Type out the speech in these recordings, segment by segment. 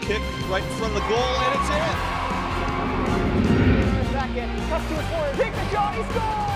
kick right in front of the goal, and it's in. Second, cuts to his forward, take the shot, he scores!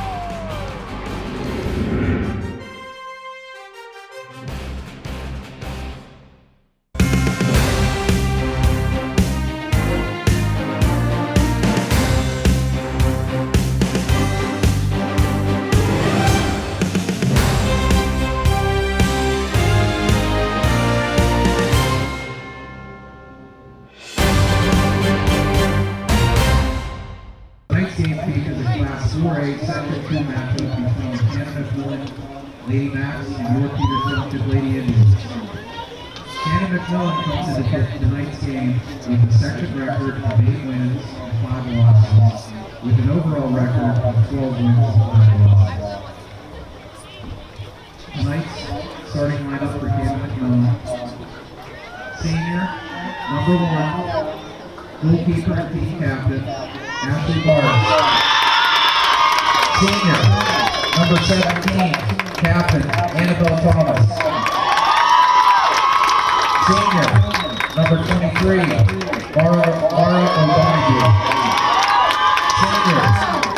Tonight's game features a Class 4A Section 2 matchup between Canon-McMillan Lady Macs and your Peters Township Lady Indians. Canon-McMillan comes into tonight's game with a section record of 8 wins and 5 losses, with an overall record of 12 wins and 5 losses. Tonight's starting lineup for Canon-McMillan: senior, number 1, goalkeeper and team captain, Ashley Barnes. Senior, number 17, captain, Annabelle Thomas. Senior, number 23, Mara O'Donoghue. Senior,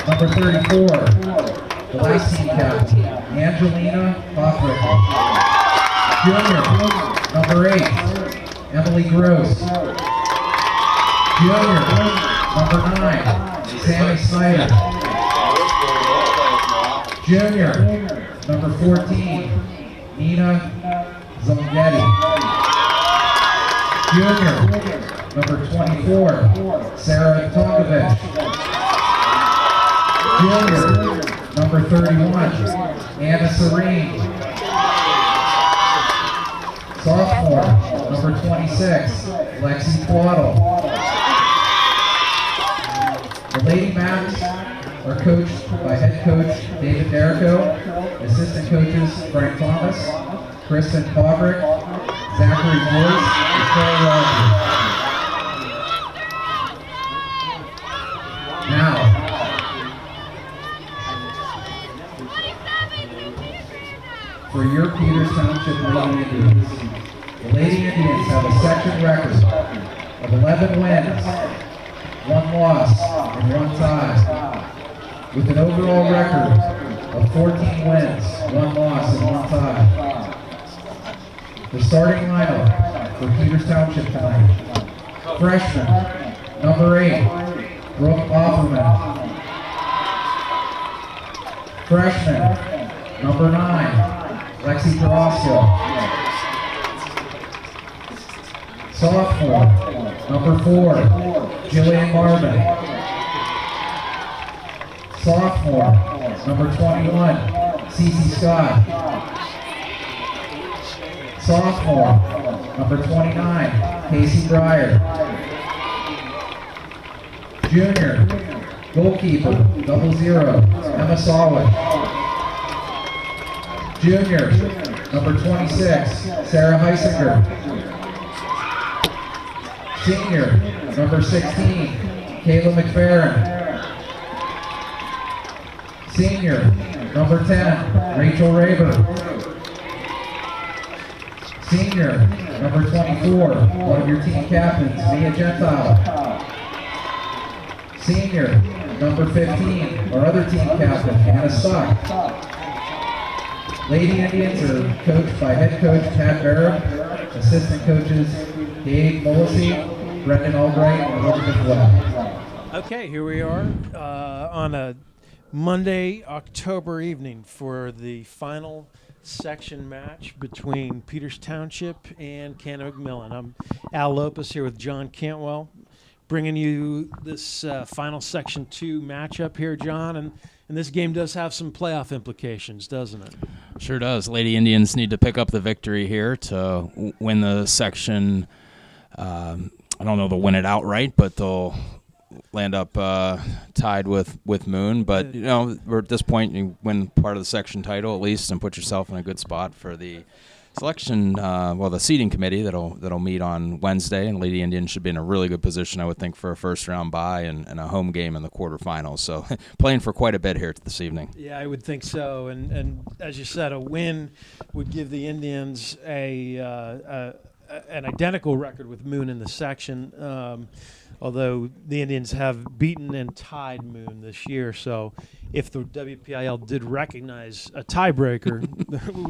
number 34, the last team captain, Angelina Hoffrick. Junior, number 8, Emily Gross. Junior, number 9, Sammy Snyder. Junior, number 14, Nina Zonghetti. Junior, number 24, Sarah Tonkovich. Junior, number 31, Anna Serene. Sophomore, number 26, Lexi Twaddle. The Lady Macs are coached by head coach David Derrico, assistant coaches Frank Thomas, Kristen Pavrick, Zachary Boyce, and Carl Rogers. Now, for your Peters Township Lady Indians. The Lady Indians have a section record of 11 wins, 1 loss, and 1 tie, with an overall record of 14 wins, 1 loss, and 1 tie. The starting lineup for Peters Township tonight: freshman, number 8, Brooke Offerman. Freshman, number 9, Lexi Carrasco. Sophomore, number 4, Jillian Marvin. Sophomore, number 21, Cece Scott. Sophomore, number 29, Casey Breyer. Junior, goalkeeper, 00, Emma Sawin. Junior, number 26, Sarah Heisinger. Senior, number 16, Kayla McFerrin. Senior, number 10, Rachel Raber. Senior, number 24, one of your team captains, Mia Gentile. Senior, number 15, our other team captain, Hannah Stock. Lady Indians are coached by head coach Pat Barrett, assistant coaches Dave Mullesy, Brendan Albright, and Elizabeth Webb. Okay, here we are on a Monday, October evening for the final section match between Peters Township and Canon-McMillan. I'm Al Lopez here with John Cantwell, bringing you this final Section 2 matchup here, John. And this game does have some playoff implications, doesn't it? Sure does. Lady Indians need to pick up the victory here to win the section. I don't know they'll win it outright, but they'll land up tied with Moon. But, you know, we're at this point, you win part of the section title at least and put yourself in a good spot for the selection, the seating committee that'll meet on Wednesday, and Lady Indians should be in a really good position, I would think, for a first-round bye and a home game in the quarterfinals. So playing for quite a bit here this evening. Yeah, I would think so. And as you said, a win would give the Indians a an identical record with Moon in the section, although the Indians have beaten and tied Moon this year. So if the WPIL did recognize a tiebreaker,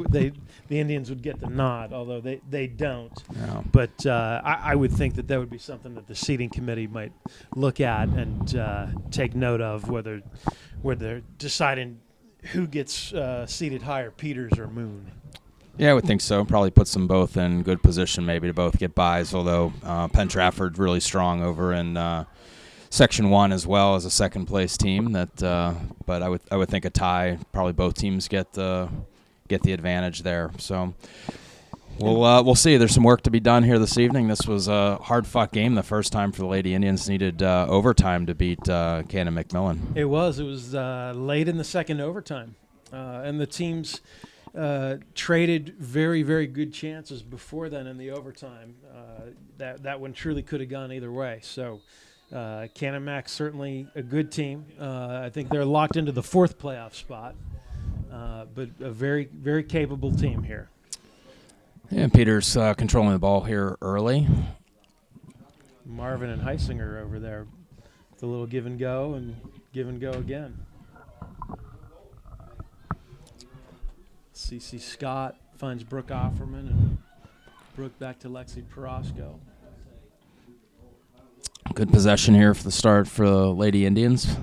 the Indians would get the nod, although they don't. No. But I would think that would be something that the seating committee might look at and take note of, whether they're deciding who gets seated higher, Peters or Moon. Yeah, I would think so. Probably puts them both in good position, maybe to both get buys. Although Penn Trafford really strong over in Section 1 as well as a second place team. But I would think a tie. Probably both teams get the advantage there. So we'll see. There's some work to be done here this evening. This was a hard-fought game. The first time for the Lady Indians needed overtime to beat Canon-McMillan. It was late in the second overtime, and the teams traded very, very good chances before then in the overtime. That one truly could have gone either way. So Canon-Mac certainly a good team. I think they're locked into the fourth playoff spot, but a very, very capable team here. Yeah, Peters controlling the ball here early. Marvin and Heisinger over there. The little give and go again. C.C. Scott finds Brooke Offerman, and Brooke back to Lexi Perosco. Good possession here for the start for the Lady Indians.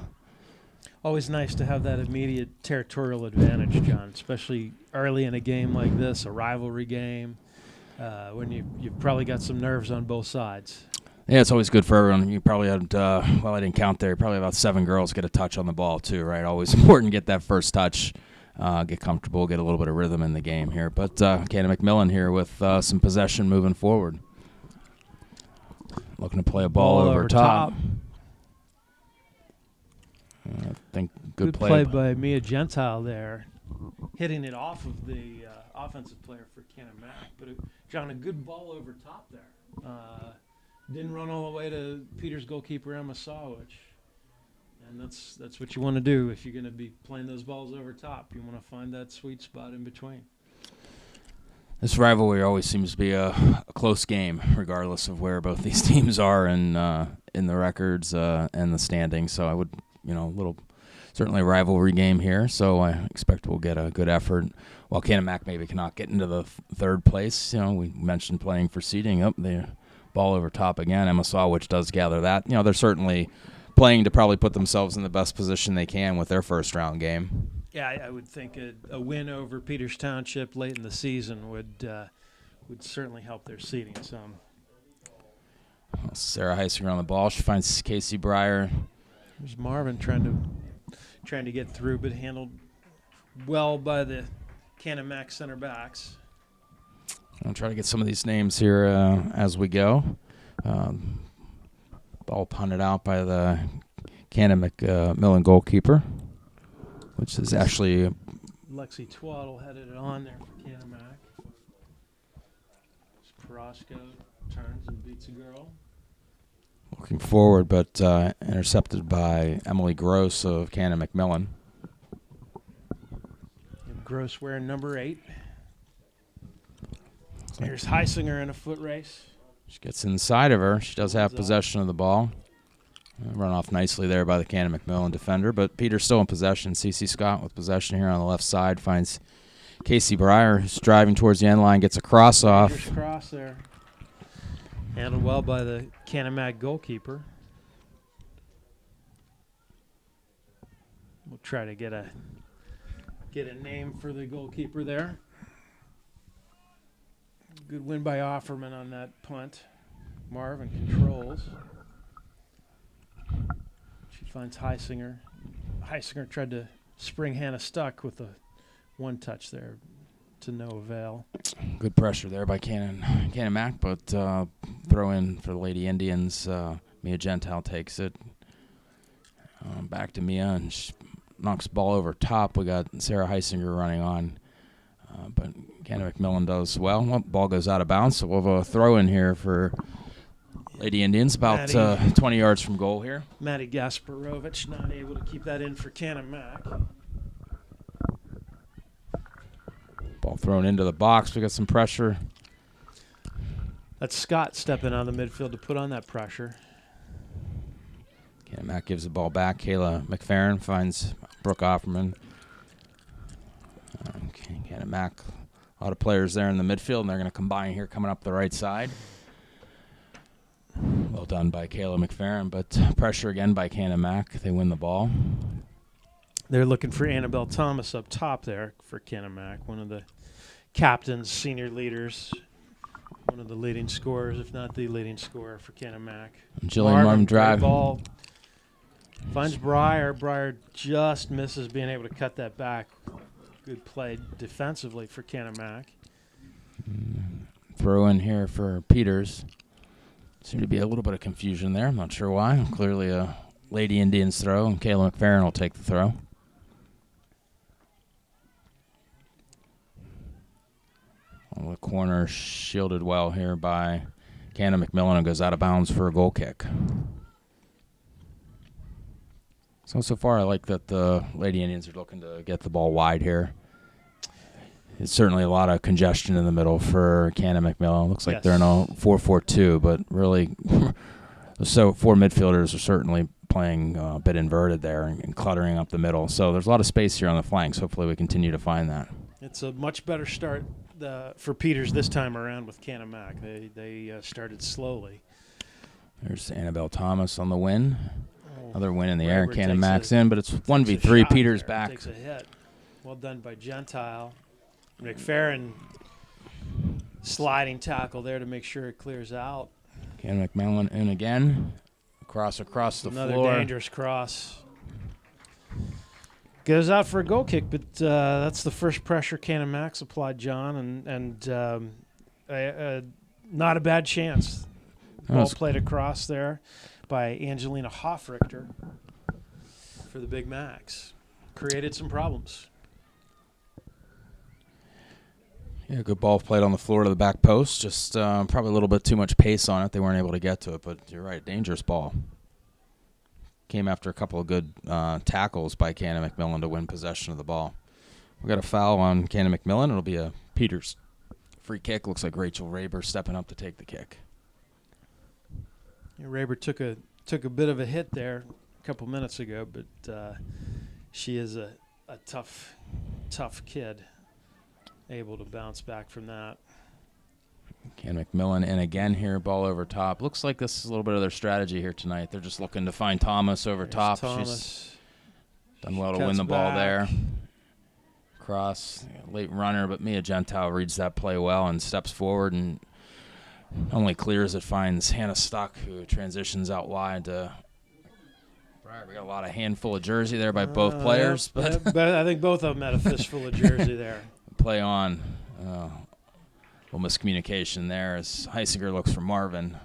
Always nice to have that immediate territorial advantage, John, especially early in a game like this, a rivalry game, when you've probably got some nerves on both sides. Yeah, it's always good for everyone. You probably had, well, I didn't count there, probably about 7 girls get a touch on the ball too, right? Always important to get that first touch. Get comfortable, get a little bit of rhythm in the game here. But Canon-McMillan here with some possession moving forward. Looking to play a ball over top. I think good play by Mia Gentile there, hitting it off of the offensive player for Canon-Mac. But, John, a good ball over top there. Didn't run all the way to Peters goalkeeper Emma Sawich. And that's what you want to do if you're going to be playing those balls over top. You want to find that sweet spot in between. This rivalry always seems to be a close game, regardless of where both these teams are in the records and the standings. So I would, certainly a rivalry game here. So I expect we'll get a good effort. While Canon-Mac maybe cannot get into the third place, we mentioned playing for seeding. The ball over top again. Emma Sawich does gather that. They're certainly playing to probably put themselves in the best position they can with their first round game. Yeah, I would think a win over Peters Township late in the season would certainly help their seeding some. Sarah Heisinger on the ball. She finds Casey Breyer. There's Marvin trying to get through, but handled well by the Canon-Mac center backs. I'll try to get some of these names here as we go. Ball punted out by the Canon-McMillan goalkeeper, which is actually Lexi Twaddle headed it on there for Canon-Mac. Perosco turns and beats a girl. Looking forward, but intercepted by Emily Gross of Canon-McMillan. Gross wearing number 8. Here's Heisinger in a foot race. She gets inside of her. She does have possession of the ball. Run off nicely there by the Canon-McMillan defender, but Peter's still in possession. C.C. Scott with possession here on the left side finds Casey Breyer, who's driving towards the end line, gets a cross off. Here's cross there. Handled well by the Canon-Mac goalkeeper. We'll try to get a name for the goalkeeper there. Good win by Offerman on that punt. Marvin controls. She finds Heisinger. Heisinger tried to spring Hannah Stuck with a one touch there to no avail. Good pressure there by Canon-Mac, but throw in for the Lady Indians. Mia Gentile takes it. Back to Mia, and she knocks the ball over top. We got Sarah Heisinger running on. But Canon-McMillan does well. Ball goes out of bounds, so we'll have a throw in here for Lady Indians, about 20 yards from goal here. Maddie Gasparovich not able to keep that in for Canon-Mac. Ball thrown into the box. We got some pressure. That's Scott stepping on the midfield to put on that pressure. Canon-Mac gives the ball back. Kayla McFerrin finds Brooke Offerman. Canon-Mac, a lot of players there in the midfield, and they're going to combine here coming up the right side. Well done by Kayla McFerrin, but pressure again by Canon-Mac. They win the ball. They're looking for Annabelle Thomas up top there for Canon-Mac, one of the captains, senior leaders, one of the leading scorers, if not the leading scorer for Canon-Mac. Jillian Martin drive. Ball finds Breyer. Breyer just misses being able to cut that back. Good play defensively for Canon-Mac. Throw in here for Peters. Seemed to be a little bit of confusion there. I'm not sure why. Clearly a Lady Indians throw, and Kayla McFerrin will take the throw. Well, the corner shielded well here by Canon-McMillan and goes out of bounds for a goal kick. So far I like that the Lady Indians are looking to get the ball wide here. It's certainly a lot of congestion in the middle for Canon-McMillan. Looks like they're in a 4-4-2, but really so 4 midfielders are certainly playing a bit inverted there and cluttering up the middle. So there's a lot of space here on the flanks. Hopefully we continue to find that. It's a much better start for Peters this time around with Canon-Mac. They started slowly. There's Annabelle Thomas on the win. Another win in the air, and Raber Canon-Mac's in, but it's 1v3. Peters back. Takes a hit. Well done by Gentile. McFerrin sliding tackle there to make sure it clears out. Canon-McMillan in again. Across the Another floor. dangerous cross. Goes out for a goal kick, but that's the first pressure Canon-Mac's applied, John, and not a bad chance. Ball played across there by Angelina Hoffrichter for the Big Macs. Created some problems. Yeah, good ball played on the floor to the back post. Just probably a little bit too much pace on it. They weren't able to get to it, but you're right, dangerous ball. Came after a couple of good tackles by Canon-McMillan to win possession of the ball. We got a foul on Canon-McMillan. It'll be a Peters free kick. Looks like Rachel Raber stepping up to take the kick. Yeah, Raber took a bit of a hit there a couple minutes ago, but she is a tough kid, able to bounce back from that. Canon-McMillan in again here, ball over top. Looks like this is a little bit of their strategy here tonight. They're just looking to find Thomas over top. Thomas. She's done well to win the ball there. Cross, late runner, but Mia Gentile reads that play well and steps forward and not only clears it, finds Hannah Stuck, who transitions out wide to. Right, we got a lot of handful of jersey there by both players, but I think both of them had a fistful of jersey there. Play on. Little miscommunication there as Heisinger looks for Marvin.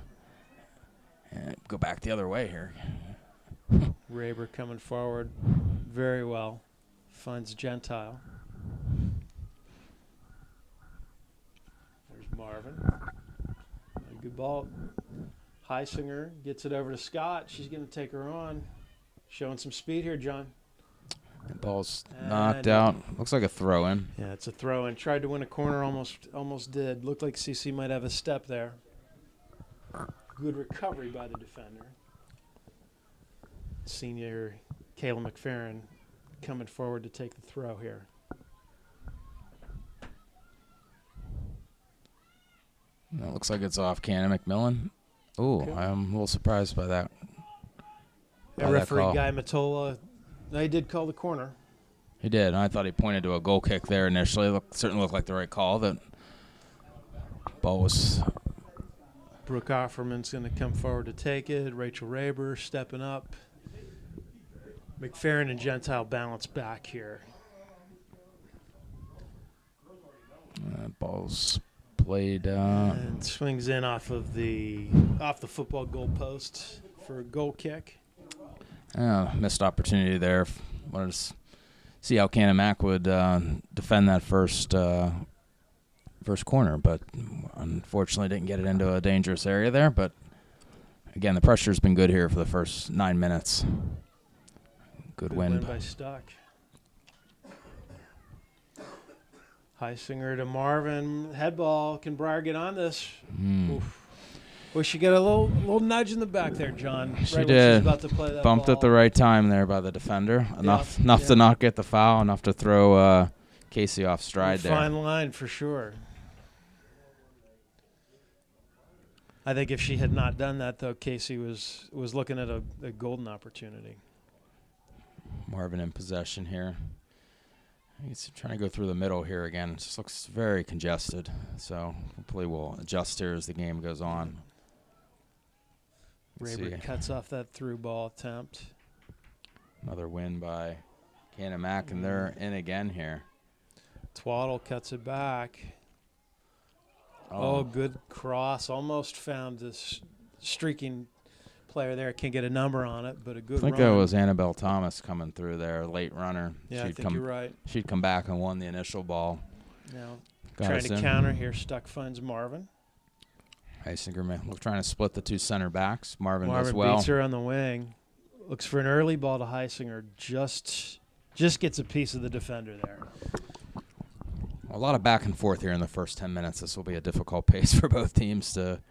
And go back the other way here. Raber coming forward very well. Finds Gentile. There's Marvin. A good ball. Heisinger gets it over to Scott. She's going to take her on. Showing some speed here, John. The ball's knocked out. Looks like a throw-in. Yeah, it's a throw-in. Tried to win a corner, almost did. Looked like CC might have a step there. Good recovery by the defender. Senior Kayla McFerrin coming forward to take the throw here. That looks like it's off Canon-McMillan. Ooh, okay. I'm a little surprised by that. Referee Guy Matola, he did call the corner. He did. I thought he pointed to a goal kick there initially. Certainly looked like the right call. That ball was. Brooke Offerman's going to come forward to take it. Rachel Raber stepping up. McFerrin and Gentile balance back here. Ball's played. And swings in off the football goal post for a goal kick. Missed opportunity there. Wanted to see how Canon-Mac would defend that first corner, but unfortunately didn't get it into a dangerous area there. But again, the pressure's been good here for the first 9 minutes. Good win by Stuck. Heisinger to Marvin. Head ball. Can Breyer get on this? Well, she got a little nudge in the back there, John. She right did. When she's about to play that Bumped ball. at the right time there by the defender. Enough Yeah. to not get the foul, enough to throw Casey off stride there. Fine line for sure. I think if she had not done that, though, Casey was looking at a golden opportunity. Marvin in possession here. He's trying to go through the middle here again. It just looks very congested. So hopefully we'll adjust here as the game goes on. Rayburn cuts off that through ball attempt. Another win by Canon-Mac, and they're in again here. Twaddle cuts it back. Oh, good cross. Almost found this streaking player there. Can't get a number on it, but a good run. I think that was Annabelle Thomas coming through there, late runner. Yeah, I think you're right. She'd come back and won the initial ball. Now, Got trying us to in. counter here, Stuck finds Marvin. Heisinger trying to split the two center backs. Marvin does Marvin well. beats her on the wing. Looks for an early ball to Heisinger. Just gets a piece of the defender there. A lot of back and forth here in the first 10 minutes. This will be a difficult pace for both teams to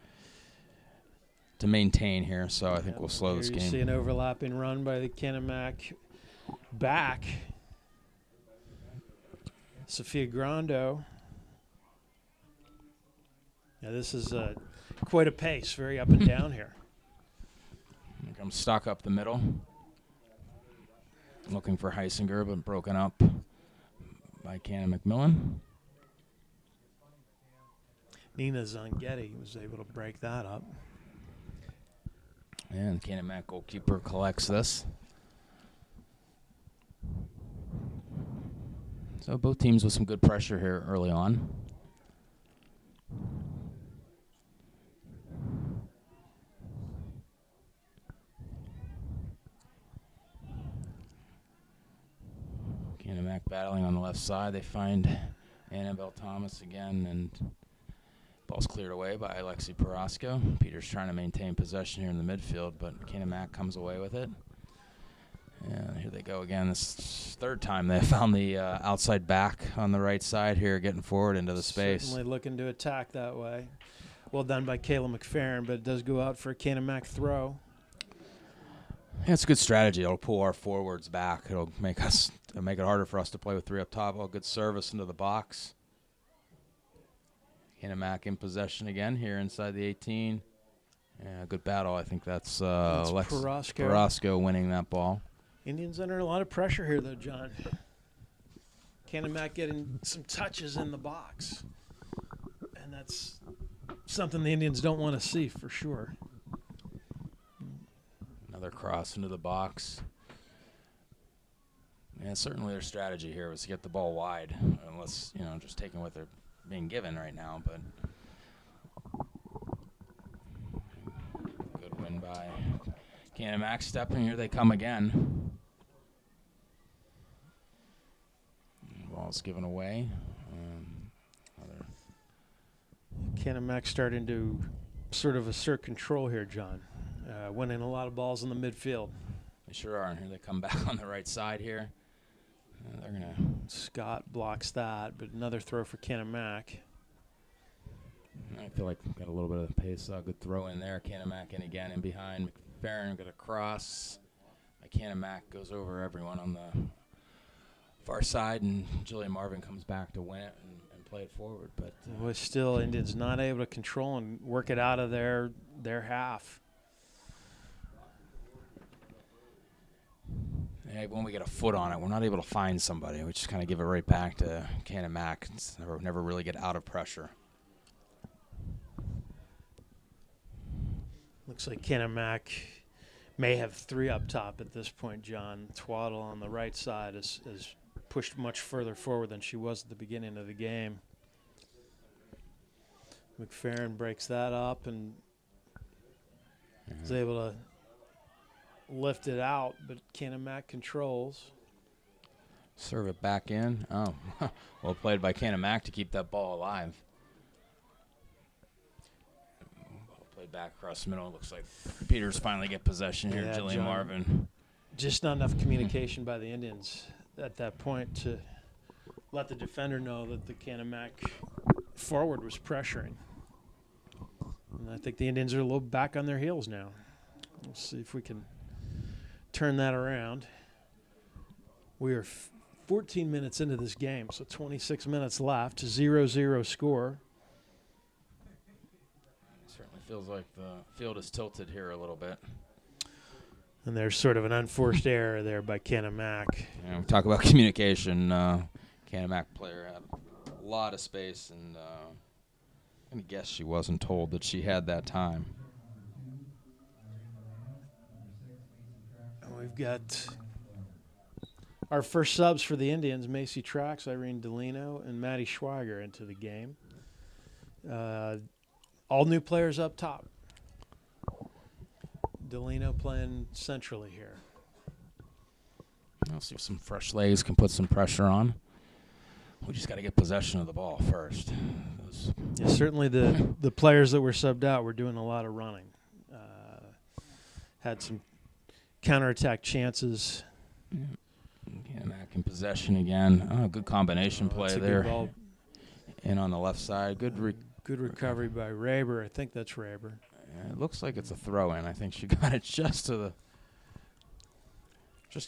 maintain here, so I think we'll slow this You game. see an overlapping run by the Canon-Mac back. Sophia Grando. Yeah, this is quite a pace, very up and down here. Here comes Stock up the middle. Looking for Heisinger, but broken up by Canon-McMillan. Nina Zangetti was able to break that up. And Canon-Mac goalkeeper collects this. So both teams with some good pressure here early on. Canon-Mac battling on the left side. They find Annabelle Thomas again, and ball's cleared away by Alexi Parasco. Peter's trying to maintain possession here in the midfield, but Canon-Mac comes away with it. And here they go again. This third time they found the outside back on the right side here, getting forward into the space. Certainly looking to attack that way. Well done by Kayla McFerrin, but it does go out for a Canon-Mac throw. Yeah, it's a good strategy. It'll pull our forwards back. It'll make it harder for us to play with three up top. Oh, good service into the box. Canon-Mac in possession again here inside the 18. Yeah, good battle. I think that's Parasco winning that ball. Indians under a lot of pressure here, though, John. Canon-Mac getting some touches in the box. And that's something the Indians don't want to see for sure. Another cross into the box. Yeah, certainly their strategy here was to get the ball wide, unless, just taking what they're being given right now. But good win by Canon-Mac. Stepping, here they come again. Ball's given away. Canon-Mac starting to sort of assert control here, John. Winning a lot of balls in the midfield. They sure are. And here they come back on the right side here. They're gonna. Scott blocks that, but another throw for Canon-Mac. I feel like we've got a little bit of pace. Good throw in there. Canon-Mac in again, in behind. McFerrin got a cross. Canon-Mac goes over everyone on the far side, and Jillian Marvin comes back to win it and play it forward. But was still Indians not able to control and work it out of their half. Yeah, when we get a foot on it, we're not able to find somebody. We just kind of give it right back to Canon-Mac. It's never really get out of pressure. Looks like Canon-Mac may have three up top at this point, John. Twaddle on the right side is pushed much further forward than she was at the beginning of the game. McFerrin breaks that up and is able to lift it out, but Canon-Mac controls. Serve it back in. Oh, well played by Canon-Mac to keep that ball alive. Ball played back across the middle. Looks like Peters finally get possession here. Yeah, Jillian John, Marvin. Just not enough communication by the Indians at that point to let the defender know that the Canon-Mac forward was pressuring. And I think the Indians are a little back on their heels now. We'll see if we can turn that around. We are 14 minutes into this game, so 26 minutes left. 0-0 score. Certainly feels like the field is tilted here a little bit. And there's sort of an unforced error there by Canon-Mac. Yeah, we talk about communication. Canon-Mac player had a lot of space, and I'm going to guess she wasn't told that she had that time. We've got our first subs for the Indians, Macy Trax, Irene Delino, and Maddie Schweiger into the game. All new players up top. Delino playing centrally here. I'll see if some fresh legs can put some pressure on. We just got to get possession of the ball first. Yeah, certainly the players that were subbed out were doing a lot of running. Had some counterattack chances. Yeah, Mac in possession again. Oh, good combination play that's a there. Good ball. In on the left side. Good recovery by Raber. I think that's Raber. Yeah, it looks like it's a throw-in. I think she got it just to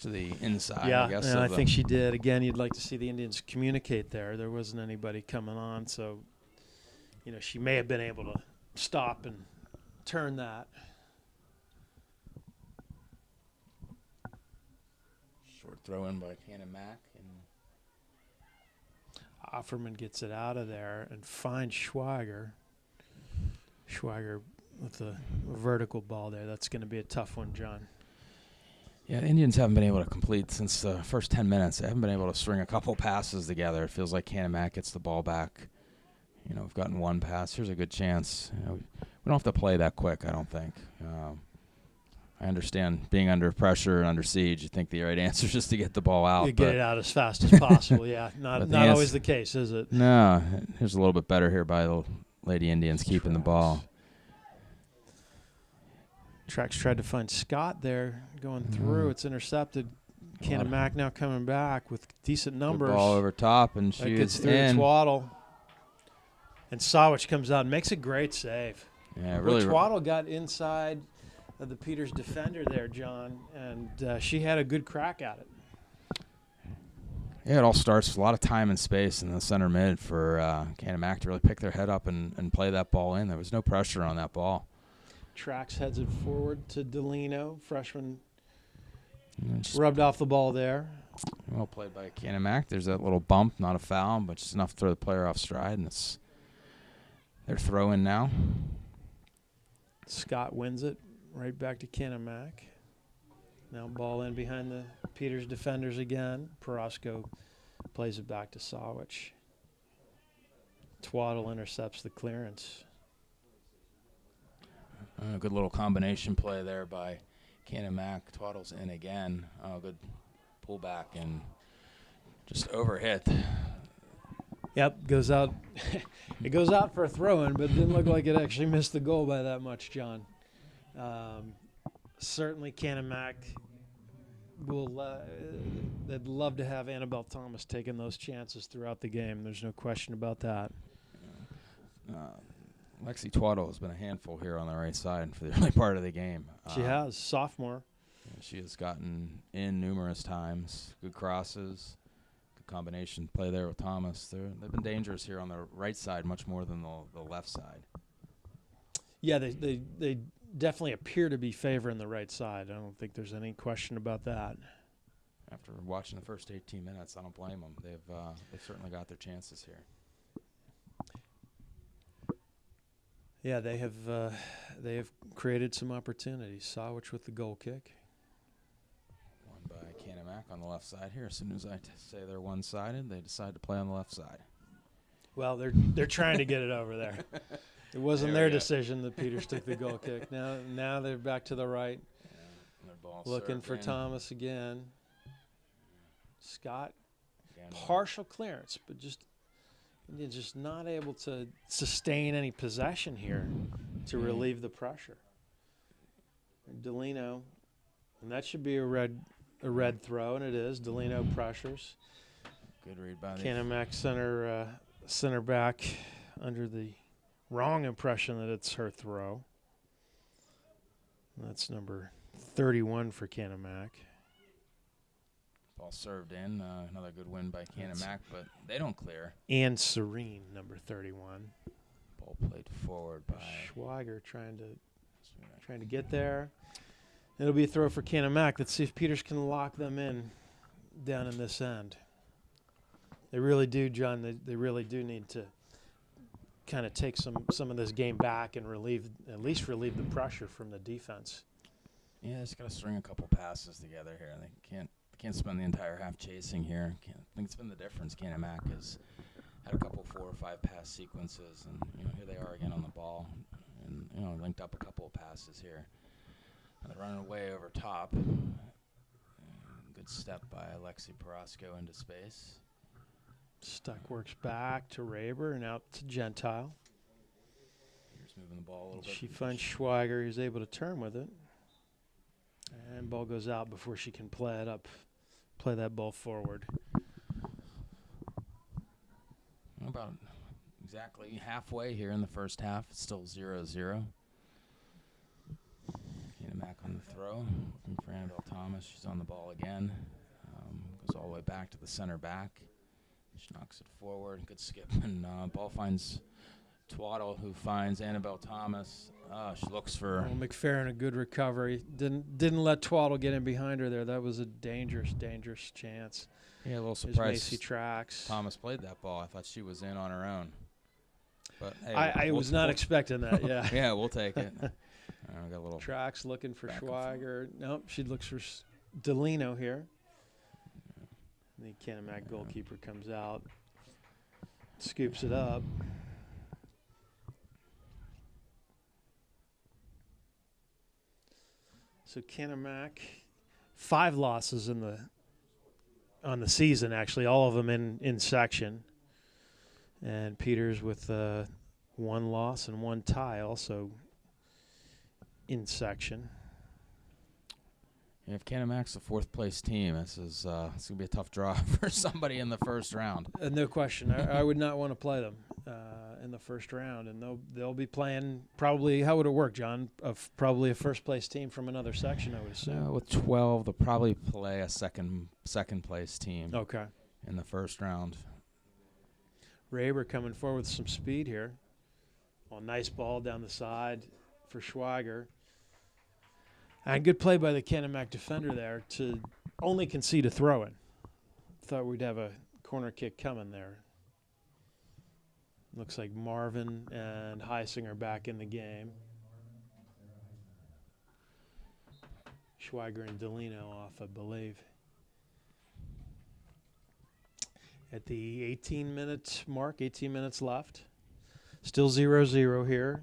the inside. Yeah, I guess. and I think she did. Again, you'd like to see the Indians communicate there. There wasn't anybody coming on, so she may have been able to stop and turn that. Short throw-in by Canon-Mac. Offerman gets it out of there and finds Schweiger. Schweiger with a vertical ball there. That's going to be a tough one, John. Yeah, the Indians haven't been able to complete since the first 10 minutes. They haven't been able to string a couple passes together. It feels like Canon-Mac gets the ball back. We've gotten one pass. Here's a good chance. We don't have to play that quick, I don't think. I understand being under pressure and under siege. You think the right answer is just to get the ball out. You get it out as fast as possible. Yeah, not always the case, is it? No, here's a little bit better here by the Lady Indians keeping the ball. Trax tried to find Scott there going through. It's intercepted. Canon-Mac now coming back with decent numbers. Good ball over top, and that gets through in. Twaddle. And Sawich comes out and makes a great save. Yeah, really. Twaddle got inside of the Peters defender there, John, and she had a good crack at it. Yeah, it all starts with a lot of time and space in the center mid for Canon-Mac to really pick their head up and play that ball in. There was no pressure on that ball. Trax heads it forward to Delino, freshman. Rubbed off the ball there. Well played by Canon-Mac. There's that little bump, not a foul, but just enough to throw the player off stride, and it's their throw-in now. Scott wins it right back to Canon-Mac. Now ball in behind the Peters defenders again. Perosco plays it back to Sawich. Twaddle intercepts the clearance. A good little combination play there by Canon-Mac. Twaddle's in again. Good pullback and just overhit. Yep, goes out. It goes out for a throw-in, but it didn't look like it actually missed the goal by that much, John. Certainly Canon-Mac they'd love to have Annabelle Thomas taking those chances throughout the game. There's no question about that. Lexi Twaddle has been a handful here on the right side for the early part of the game. She has, sophomore. She has gotten in numerous times. Good crosses, good combination play there with Thomas. They've been dangerous here on the right side much more than the left side. Yeah, they definitely appear to be favoring the right side. I don't think there's any question about that. After watching the first 18 minutes, I don't blame them. They've certainly got their chances here. Yeah, they have created some opportunities. Sawich with the goal kick. One by Canon-Mac on the left side here. As soon as I say they're one-sided, they decide to play on the left side. Well, they're trying to get it over there. It wasn't their decision that Peters took the goal kick. Now they're back to the right. Yeah, their ball looking for in. Thomas again. Scott, partial clearance, but just not able to sustain any possession here to relieve the pressure. And Delino, and that should be a red throw, and it is. Delino pressures. Good read by Canon-Mac center back under the wrong impression that it's her throw. That's number 31 for Canon-Mac. Ball served in. Another good win by Canon-Mac, but they don't clear. And Serene, number 31. Ball played forward by Schweiger trying to get there. It'll be a throw for Canon-Mac. Let's see if Peters can lock them in down in this end. They really do, John. They really do need to kind of take some of this game back and at least relieve the pressure from the defense. Yeah, just got to string a couple passes together here. They can't spend the entire half chasing here. I think it's been the difference. Canon-Mac has had a couple 4 or 5 pass sequences, and here they are again on the ball, and linked up a couple of passes here. And they're running away over top. Good step by Alexi Parasco into space. Stuck works back to Raber and out to Gentile. Here's moving the ball a little bit. She finds Schweiger. He's able to turn with it. And ball goes out before she can play it up, play that ball forward. About exactly halfway here in the first half. It's still 0-0. Canon-Mac on the throw. Looking for Annabelle Thomas. She's on the ball again. Goes all the way back to the center back. She knocks it forward. Good skip. And ball finds Twaddle, who finds Annabelle Thomas. She looks for... McFerrin, a good recovery. Didn't let Twaddle get in behind her there. That was a dangerous chance. Yeah, a little surprise. Macy tracks. Thomas played that ball. I thought she was in on her own. But hey, I was not expecting that, yeah. Yeah, we'll take it. Got a little tracks looking for Schweiger. Nope, she looks for Delino here. The Canon-Mac goalkeeper comes out, scoops it up. So Canon-Mac, 5 losses on the season, actually, all of them in section. And Peters with 1 loss and 1 tie, also in section. If Canon-Mac's the 4th place team, this is it's gonna be a tough draw for somebody in the first round. No question. I would not want to play them in the first round, and they'll be playing probably. How would it work, John? Probably a first place team from another section, I would assume. With 12, they'll probably play a second place team. Okay. In the first round. Raber coming forward with some speed here. Oh, nice ball down the side for Schweiger. And good play by the Canon-Mac defender there to only concede a throw-in. Thought we'd have a corner kick coming there. Looks like Marvin and Heisinger back in the game. Schweiger and Delino off, I believe. At the 18-minute mark, 18 minutes left. Still 0-0 here.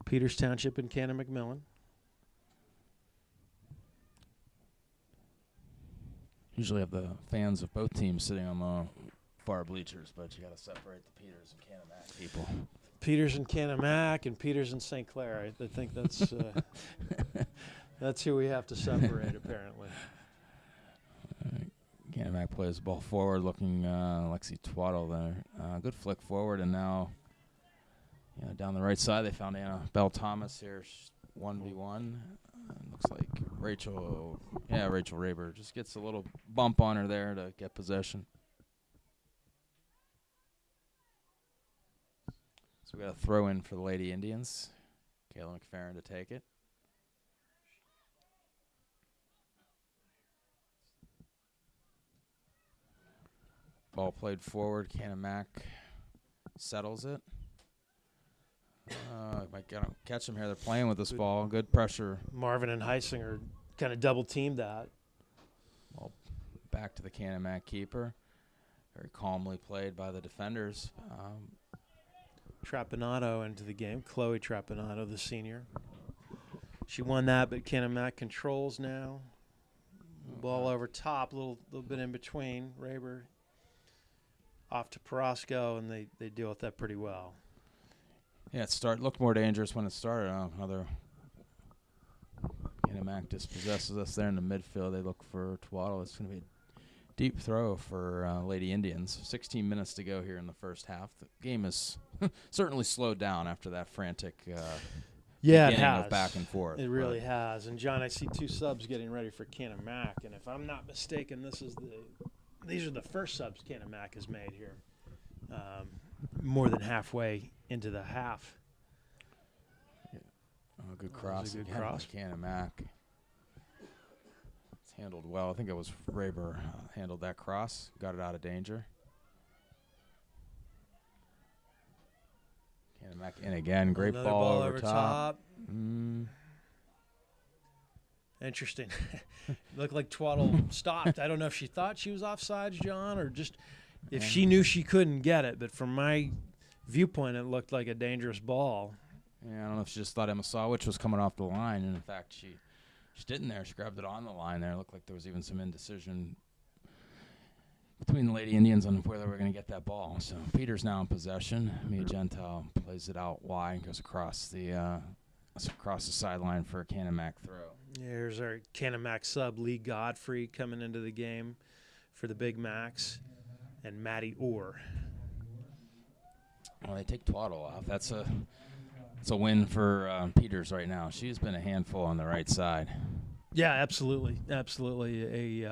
Peters Township and Canon-McMillan. Usually have the fans of both teams sitting on the far bleachers, but you got to separate the Peters and Canon-Mac people. Peters and Canon-Mac and Peters and St. Clair. I think that's that's who we have to separate, apparently. Canon-Mac plays the ball forward, looking Lexi Twaddle there. Good flick forward, and now down the right side they found Annabelle Thomas here, 1v1. Looks like Rachel Raber just gets a little bump on her there to get possession. So we got a throw in for the Lady Indians. Kayla McFerrin to take it. Ball played forward. Canon-Mac settles it. Might catch them here. They're playing with this ball. Good pressure. Marvin and Heisinger kind of double-teamed that. Ball back to the Canon-Mac keeper. Very calmly played by the defenders. Trappinato into the game. Chloe Trappinato, the senior. She won that, but Canon-Mac controls now. Ball over top, a little bit in between. Raber off to Parasco, and they deal with that pretty well. Yeah, it looked more dangerous when it started. Another Canon-Mac dispossesses us there in the midfield. They look for Twaddle. It's going to be Deep throw for Lady Indians. 16 minutes to go here in the first half. The game is certainly slowed down after that frantic Yeah, it beginning has. of back and forth. It really has. And John, I see 2 subs getting ready for Canon-Mac, and if I'm not mistaken, these are the first subs Canon-Mac has made here. More than halfway into the half. Oh, good cross. A good again cross. by Canon-Mac. It's handled well. I think it was Raber handled that cross, got it out of danger. Canon-Mac in again. Great Another ball over top. Interesting. Looked like Twaddle stopped. I don't know if she thought she was offsides, John, or just if she knew she couldn't get it. But from my viewpoint, it looked like a dangerous ball. Yeah, I don't know if she just thought Emma Sawich was coming off the line, and in fact, she didn't there. She grabbed it on the line there. It looked like there was even some indecision between the Lady Indians on where they were going to get that ball. So Peter's now in possession. Mia Gentile plays it out wide, goes across the sideline for a Canon-Mac throw. Here's our Canon-Mac sub, Lee Godfrey, coming into the game for the Big Macs, and Maddie Orr. Well, they take Twaddle off. That's a win for Peters right now. She's been a handful on the right side. Yeah, absolutely. Definitely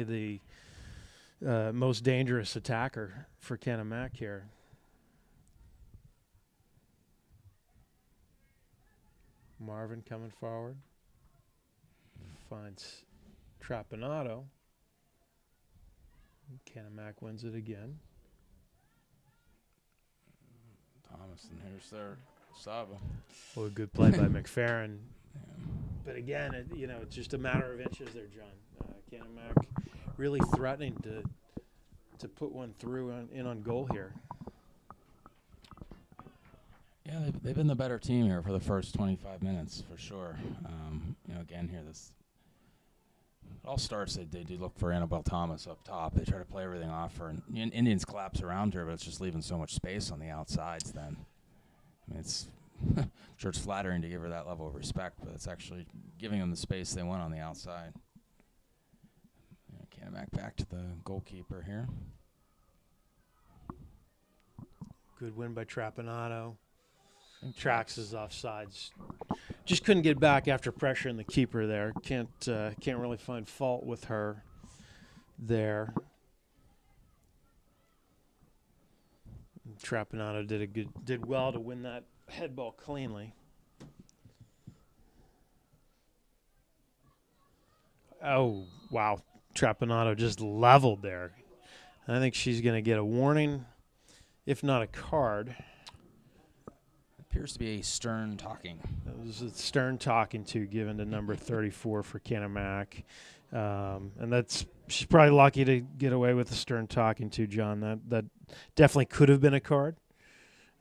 the most dangerous attacker for Canon-Mac here. Marvin coming forward. Finds Trapanado. Canon-Mac wins it again. Thomas, and here's their Saba. Well, a good play by McFerrin. But again, it's just a matter of inches there, John. Canon-Mac really threatening to put one through in on goal here. Yeah, they've been the better team here for the first 25 minutes for sure. Again here, it all starts. They do look for Annabelle Thomas up top. They try to play everything off her, and Indians collapse around her, but it's just leaving so much space on the outsides. Then, I mean, it's I'm sure it's flattering to give her that level of respect, but it's actually giving them the space they want on the outside. Canon-Mac back to the goalkeeper here. Good win by Trapanado. Trax is offsides. Just couldn't get back after pressuring the keeper there. Can't really find fault with her there. Trapanado did well to win that head ball cleanly. Oh, wow. Trapanado just leveled there. I think she's going to get a warning, if not a card. Appears to be a stern talking. It was a stern talking to given to number 34 for Canon-Mac. And she's probably lucky to get away with a stern talking to, John. That definitely could have been a card.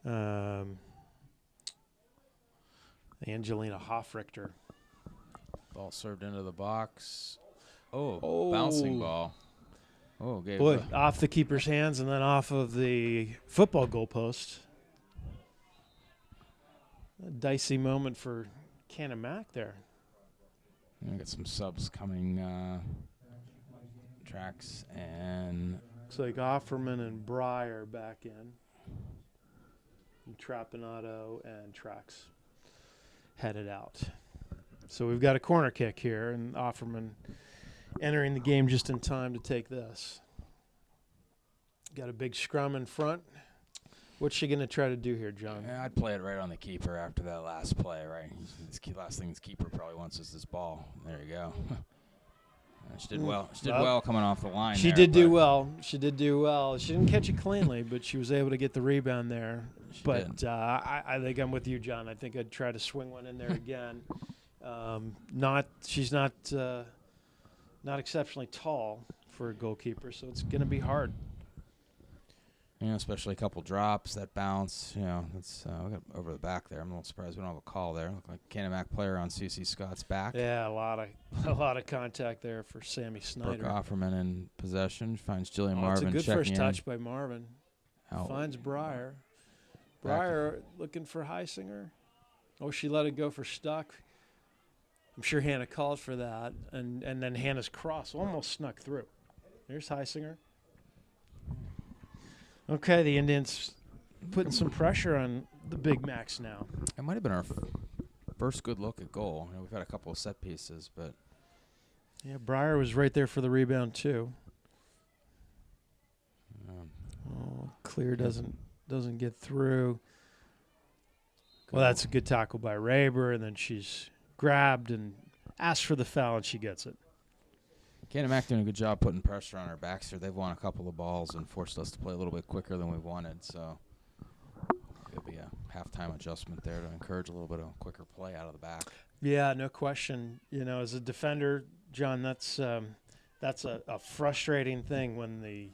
Angelina Hoffrichter. Ball served into the box. Oh, bouncing ball. Oh, gave Boy, off the keeper's hands and then off of the football goalpost. A dicey moment for Canon-Mac there. We got some subs coming. Tracks and Looks like Offerman and Breyer back in. And Trapanado and Trax headed out. So we've got a corner kick here, and Offerman entering the game just in time to take this. Got a big scrum in front. What's she going to try to do here, John? yeah, I'd play it right on the keeper after that last play, right? Last thing this keeper probably wants is this ball. There you go. She did well. She did well coming off the line. She did do well. She did do well. She didn't catch it cleanly, but she was able to get the rebound there. But I think I'm with you, John. I think I'd try to swing one in there again. She's not exceptionally tall for a goalkeeper, so it's going to be hard. Especially a couple drops, that bounce. That's we got over the back there. I'm a little surprised we don't have a call there. Look like a Canon-Mac player on CC Scott's back. Yeah, a lot of contact there for Sammy Snyder. Brooke Offerman in possession finds Jillian Marvin. It's a good checking first touch in. by Marvin. Out. Finds Breyer. Breyer looking for Heisinger. Oh, she let it go for Stuck. I'm sure Hannah called for that, and then Hannah's cross almost snuck through. There's Heisinger. Okay, the Indians putting some pressure on the Big Macs now. It might have been our first good look at goal. You know, we've had a couple of set pieces, but Yeah, Breyer was right there for the rebound too. Clear doesn't get through. Well, that's a good tackle by Raber, and then she's grabbed and asked for the foul, and she gets it. Canon-Mac doing a good job putting pressure on our backs here. They've won a couple of balls and forced us to play a little bit quicker than we wanted, so there'll be a halftime adjustment there to encourage a little bit of quicker play out of the back. Yeah, no question. You know, as a defender, John, that's a frustrating thing when the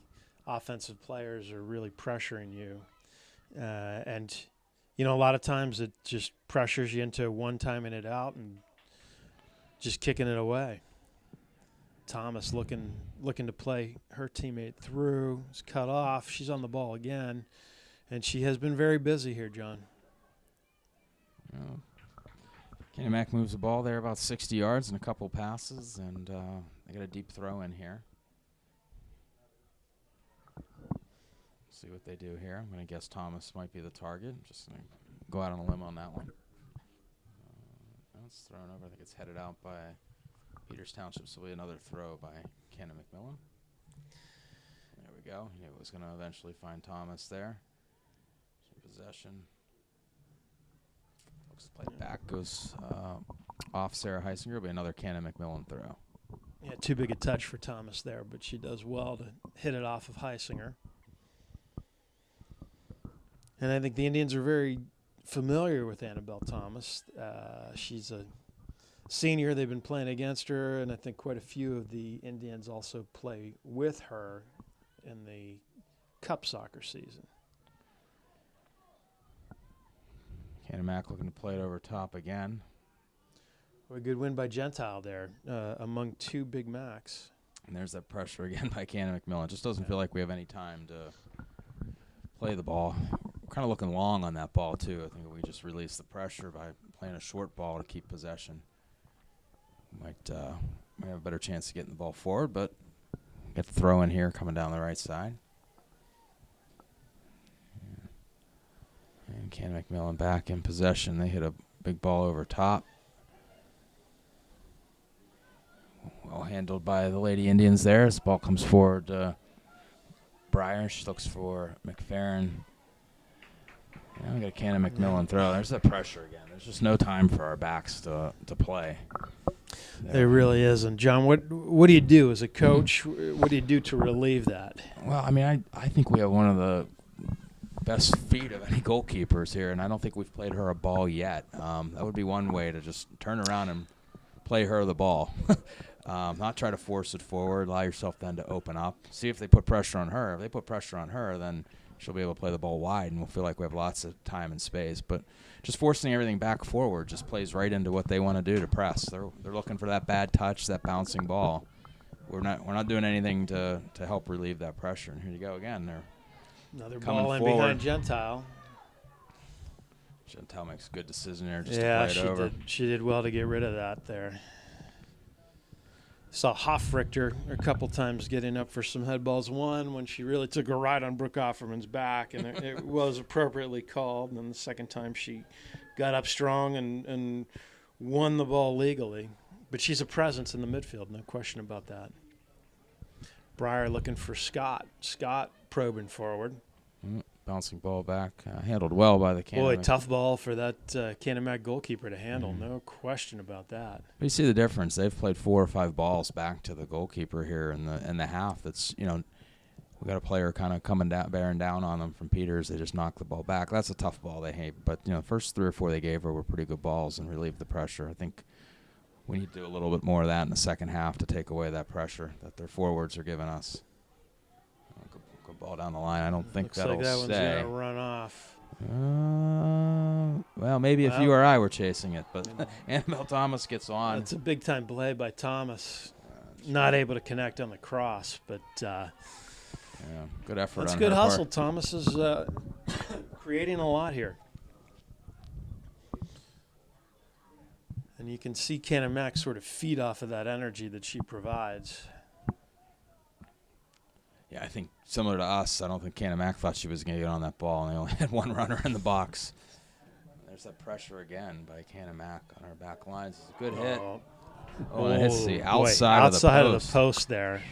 offensive players are really pressuring you. And, you know, a lot of times it just pressures you into one-timing it out and just kicking it away. Thomas looking to play her teammate through. It's cut off. She's on the ball again. And she has been very busy here, John. Canon-Mac moves the ball there about 60 yards and a couple passes, and they got a deep throw in here. See what they do here. I'm going to guess Thomas might be the target. Just going to go out on a limb on that one. It's thrown over. I think it's headed out by Peters Township, so it'll be another throw by Canon-McMillan. There we go. He was going to eventually find Thomas there. Possession. Looks to play back. Goes off Sarah Heisinger. It'll be another Canon-McMillan throw. Yeah, too big a touch for Thomas there, but she does well to hit it off of Heisinger. And I think the Indians are very familiar with Annabelle Thomas. She's a senior. They've been playing against her, and I think quite a few of the Indians also play with her in the Cup soccer season. Canon-Mac looking to play it over top again. A good win by Gentile there among two Big Macs. And there's that pressure again by Canon-McMillan. It just doesn't feel like we have any time to play the ball. We're kind of looking long on that ball, too. I think if we just release the pressure by playing a short ball to keep possession, might have a better chance of getting the ball forward, but get the throw in here coming down the right side. And Canon-McMillan back in possession. They hit a big ball over top. Well handled by the Lady Indians there. This ball comes forward to Breyer. She looks for McFerrin. Yeah, we got a Canon-McMillan throw. There's that pressure again. There's just no time for our backs to play. There really isn't. John, what do you do as a coach? What do you do to relieve that? Well, I mean, I think we have one of the best feet of any goalkeepers here, and I don't think we've played her a ball yet. That would be one way to just turn around and play her the ball. Not try to force it forward. Allow yourself then to open up. See if they put pressure on her. If they put pressure on her, then she'll be able to play the ball wide, and we'll feel like we have lots of time and space. But just forcing everything back forward just plays right into what they want to do to press. They're looking for that bad touch, that bouncing ball. We're not doing anything to help relieve that pressure. And here you go again. They're another coming ball in forward. behind Gentile. Gentile makes a good decision there just to play it over. She did well to get rid of that there. Saw Hofrichter a couple times getting up for some head balls. One when she really took a ride on Brooke Offerman's back, and it was appropriately called. And then the second time she got up strong and won the ball legally. But she's a presence in the midfield, no question about that. Breyer looking for Scott. Scott probing forward. Bouncing ball back. Handled well by the Canon. Boy, tough ball for that Canon-Mac goalkeeper to handle. No question about that. But you see the difference. They've played 4 or 5 balls back to the goalkeeper here in the half. That's, you know, we got a player kind of coming down, bearing down on them from Peters. They just knock the ball back. That's a tough ball they hate. But, you know, the first 3 or 4 they gave her were pretty good balls and relieved the pressure. I think we need to do a little bit more of that in the second half to take away that pressure that their forwards are giving us. Good ball down the line. I don't think Looks that'll like that stay. one's going to run off. Well, maybe if you or I were chasing it, but Annabelle Thomas gets on. It's a big-time play by Thomas. Not able to connect on the cross, but Yeah, good effort that's on good her hustle. part. Thomas is creating a lot here. And you can see Canon-Mac sort of feed off of that energy that she provides. Yeah, I think similar to us, I don't think Canon-Mac thought she was going to get on that ball, and they only had one runner in the box. There's that pressure again by Canon-Mac on our back lines. It's a good hit. Oh, and it hits the outside of the post. Outside of the post there.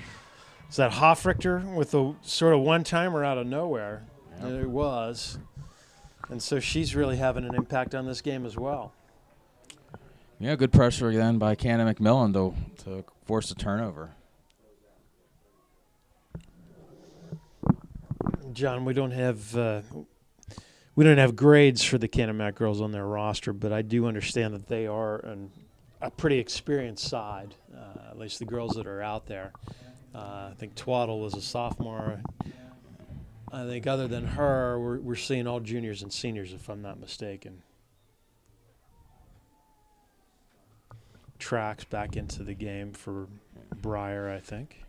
Is that Hoffrichter with a sort of one-timer out of nowhere? Yep. It was. And so she's really having an impact on this game as well. Yeah, good pressure again by Canon-McMillan to force a turnover. John, we don't have grades for the Canon-Mac girls on their roster, but I do understand that they are a pretty experienced side, at least the girls that are out there. I think Twaddle was a sophomore. I think other than her, we're seeing all juniors and seniors, if I'm not mistaken. Tracks back into the game for Breyer, I think.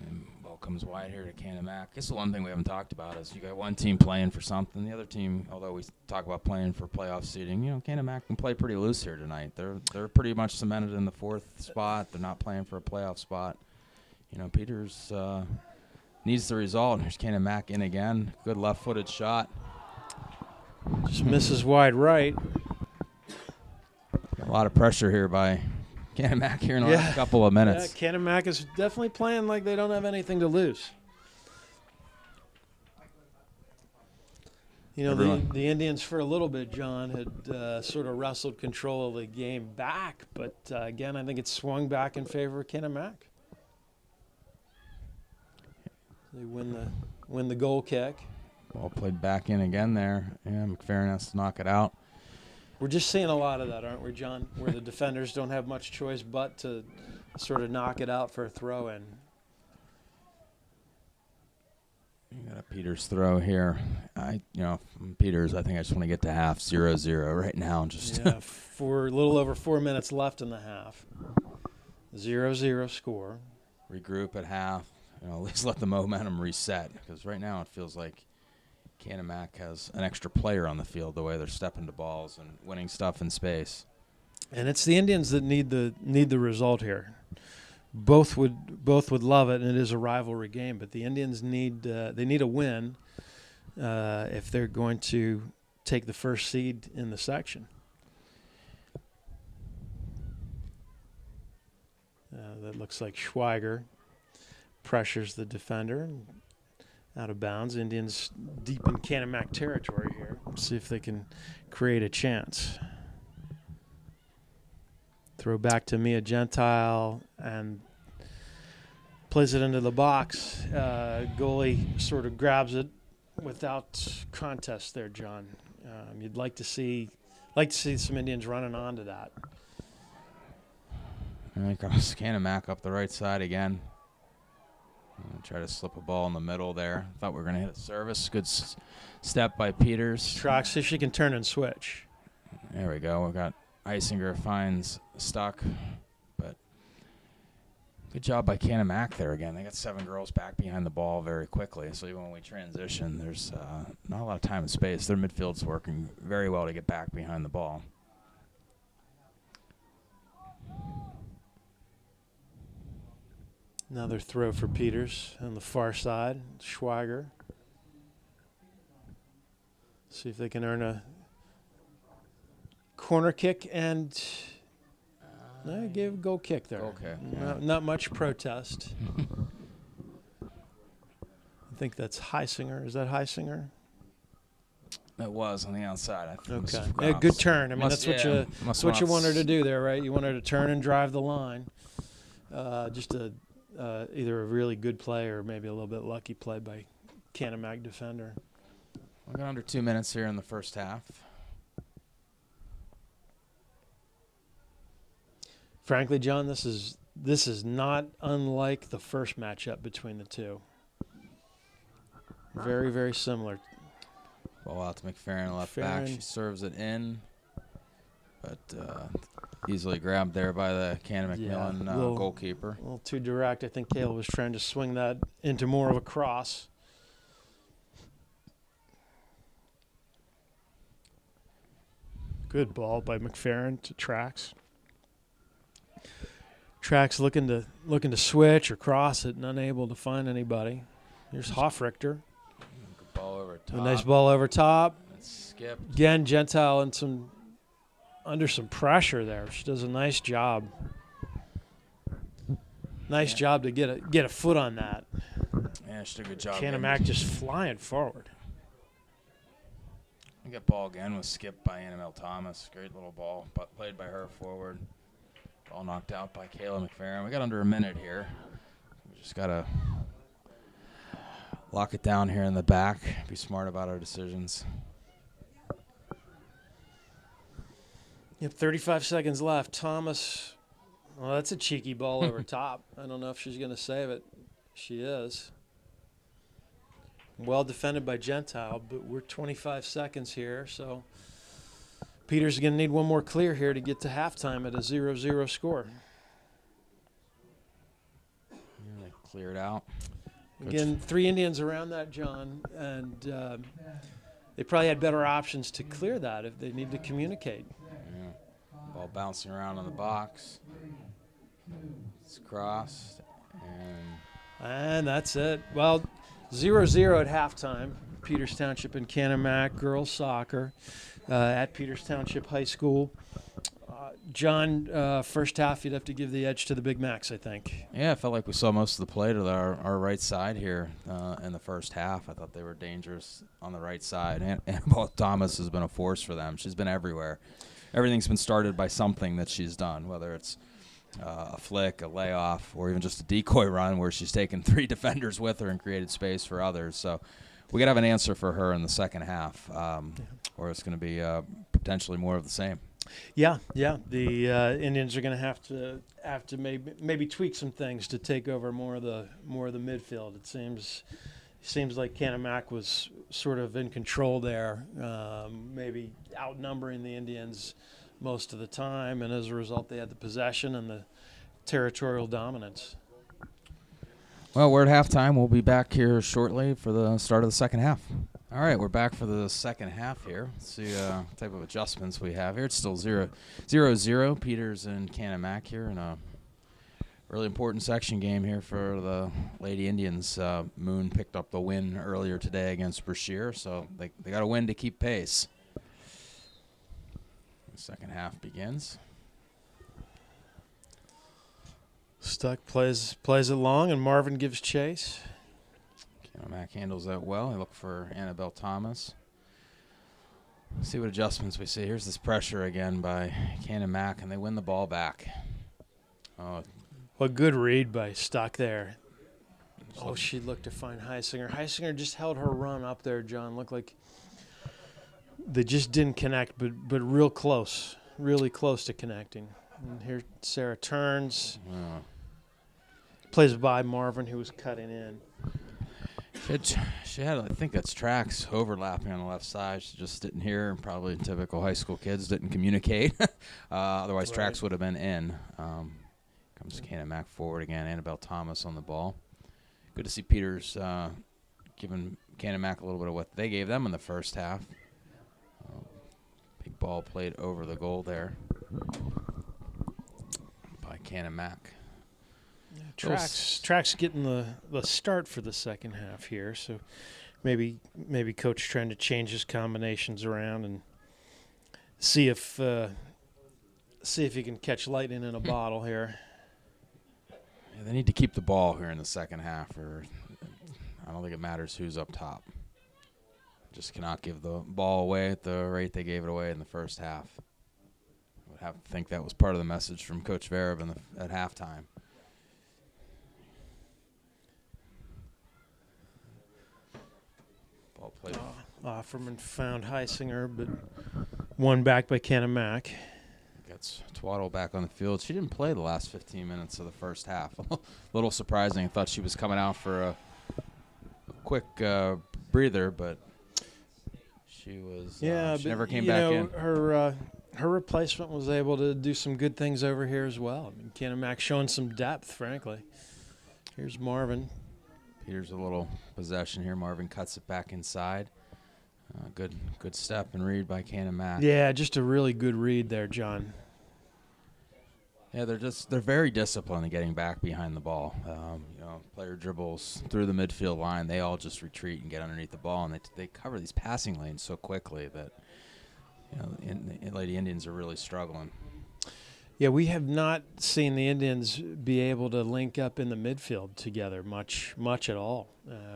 And ball comes wide here to Canon-Mac. I guess the one thing we haven't talked about is you got one team playing for something. The other team, although we talk about playing for playoff seeding, Canon-Mac can play pretty loose here tonight. They're pretty much cemented in the 4th spot. They're not playing for a playoff spot. Peters needs the result. Here's Canon-Mac in again. Good left-footed shot. Just misses wide right. A lot of pressure here by Canon-Mac here in the last couple of minutes. Yeah, Canon-Mac is definitely playing like they don't have anything to lose. The Indians for a little bit, John, had sort of wrestled control of the game back, but again, I think it swung back in favor of Canon-Mac. They win the goal kick. Ball played back in again there. Yeah, McFerrin has to knock it out. We're just seeing a lot of that, aren't we, John? Where the defenders don't have much choice but to sort of knock it out for a throw-in. You got a Peters throw here. Peters, I think I just want to get to half 0-0 right now. For a little over 4 minutes left in the half. 0-0 score. Regroup at half. At least let the momentum reset, because right now it feels like Canon-Mac has an extra player on the field the way they're stepping to balls and winning stuff in space. And it's the Indians that need the result here. Both would love it, and it is a rivalry game. But the Indians need a win if they're going to take the first seed in the section. That looks like Schweiger pressures the defender out of bounds. Indians deep in Canon-Mac territory here. Let's see if they can create a chance. Throw back to Mia Gentile and plays it into the box. Goalie sort of grabs it without contest there, John. You'd like to see some Indians running onto that. And it goes Canon-Mac up the right side again. Try to slip a ball in the middle there. Thought we were going to hit a service. Good step by Peters. Trox, see if she can turn and switch. There we go. We got Eisinger finds Stuck. But good job by Canon-Mac there again. They got 7 girls back behind the ball very quickly. So even when we transition, there's not a lot of time and space. Their midfield's working very well to get back behind the ball. Another throw for Peters on the far side. Schweiger. See if they can earn a corner kick and gave a goal kick there. Okay. Not much protest. I think that's Heisinger. Is that Heisinger? That was on the outside. Okay. Yeah, good turn. I mean, that's what you want her to do there, right? You want her to turn and drive the line. Either a really good play or maybe a little bit lucky play by Canon-Mac defender. We got under 2 minutes here in the first half. Frankly, John, this is not unlike the first matchup between the two. Very, very similar. Ball out to McFerrin, left back. She serves it in, but easily grabbed there by the Canon-McMillan goalkeeper. A little too direct. I think Kayla was trying to swing that into more of a cross. Good ball by McFerrin to Trax. Track's looking to switch or cross it and unable to find anybody. Here's Hoffrichter. Good ball over top. A nice ball over top. Skip. Again, Gentile under some pressure there. She does a nice job. Nice job to get a foot on that. Yeah, she did a good job. Canon-Mac just flying forward. We got ball again was skipped by Annabelle Thomas. Great little ball, but played by her forward. Ball knocked out by Kayla McFerrin. We got under a minute here. We just got to lock it down here in the back. Be smart about our decisions. Yep, 35 seconds left. Thomas, well, that's a cheeky ball over top. I don't know if she's going to save it. She is. Well defended by Gentile, but we're 25 seconds here, so Peters is going to need one more clear here to get to halftime at a 0-0 score. Yeah, they cleared out. Again, 3 Indians around that, John, and they probably had better options to clear that if they need to communicate. Yeah. Ball bouncing around on the box. It's crossed, And that's it. Well, 0-0 at halftime. Peters Township and Canon-Mac girls soccer at Peters Township High School. John, first half, you'd have to give the edge to the Big Macs, I think. Yeah, I felt like we saw most of the play to our right side here in the first half. I thought they were dangerous on the right side. Annabelle Thomas has been a force for them. She's been everywhere. Everything's been started by something that she's done, whether it's a flick, a layoff, or even just a decoy run where she's taken 3 defenders with her and created space for others. So we got to have an answer for her in the second half, or it's going to be potentially more of the same. Yeah. The Indians are going to have to maybe tweak some things to take over more of the midfield. It seems like Canon-Mac was sort of in control there, maybe outnumbering the Indians most of the time, and as a result, they had the possession and the territorial dominance. Well, we're at halftime. We'll be back here shortly for the start of the second half. All right, we're back for the second half here. Let's see what type of adjustments we have here. It's still 0-0. Peters and Canon-Mac here in a really important section game here for the Lady Indians. Moon picked up the win earlier today against Brashear, so they got to win to keep pace. The second half begins. Stuck plays it long, and Marvin gives chase. Canon-Mac handles that well. I look for Annabelle Thomas. Let's see what adjustments we see. Here's this pressure again by Canon-Mac, and they win the ball back. Oh, a good read by Stuck there. Oh, she looked to find Heisinger. Heisinger just held her run up there, John. Looked like they just didn't connect, but real close, really close to connecting. And here Sarah turns, plays by Marvin, who was cutting in. She had, I think that's Tracks overlapping on the left side. She just didn't hear, and probably typical high school kids didn't communicate. Otherwise, right. Tracks would have been in. Comes Canon-Mac forward again. Annabelle Thomas on the ball. Good to see Peters giving Canon-Mac a little bit of what they gave them in the first half. Big ball played over the goal there by Canon-Mac. Yeah, Tracks getting the start for the second half here, so maybe Coach trying to change his combinations around and see if he can catch lightning in a bottle here. Yeah, they need to keep the ball here in the second half, or I don't think it matters who's up top. Just cannot give the ball away at the rate they gave it away in the first half. I would have to think that was part of the message from Coach Vereb at halftime. Ball played. Offerman found Heisinger, but won back by Canon-Mac. Gets Twaddle back on the field. She didn't play the last 15 minutes of the first half. A little surprising. I thought she was coming out for a quick breather, but she was. She never came back in. Her replacement was able to do some good things over here as well. I mean, Canon-Mac showing some depth, frankly. Here's Marvin. Here's a little possession here. Marvin cuts it back inside. Good step and read by Canon-Mac. Yeah, just a really good read there, John. Yeah, they're very disciplined in getting back behind the ball. Player dribbles through the midfield line, they all just retreat and get underneath the ball, and they cover these passing lanes so quickly that Lady Indians are really struggling. Yeah, we have not seen the Indians be able to link up in the midfield together much at all.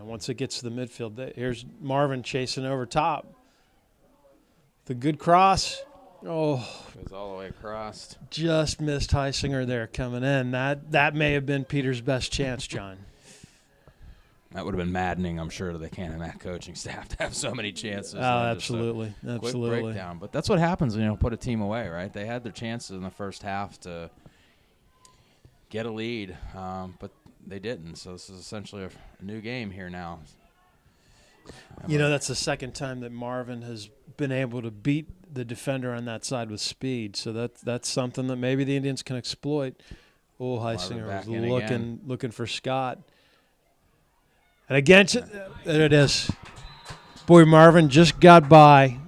Once it gets to the midfield, here's Marvin chasing over top. The good cross. Oh, goes all the way across. Just missed Heisinger there coming in. That may have been Peter's best chance, John. That would have been maddening, I'm sure, to the Canon-McMillan coaching staff to have so many chances. Oh, absolutely. Quick breakdown. But that's what happens when you put a team away, right? They had their chances in the first half to get a lead, but they didn't. So this is essentially a new game here now. That's the second time that Marvin has been able to beat the defender on that side with speed. So that's something that maybe the Indians can exploit. Oh, Heisinger was looking for Scott. And again, there it is. Boy, Marvin just got by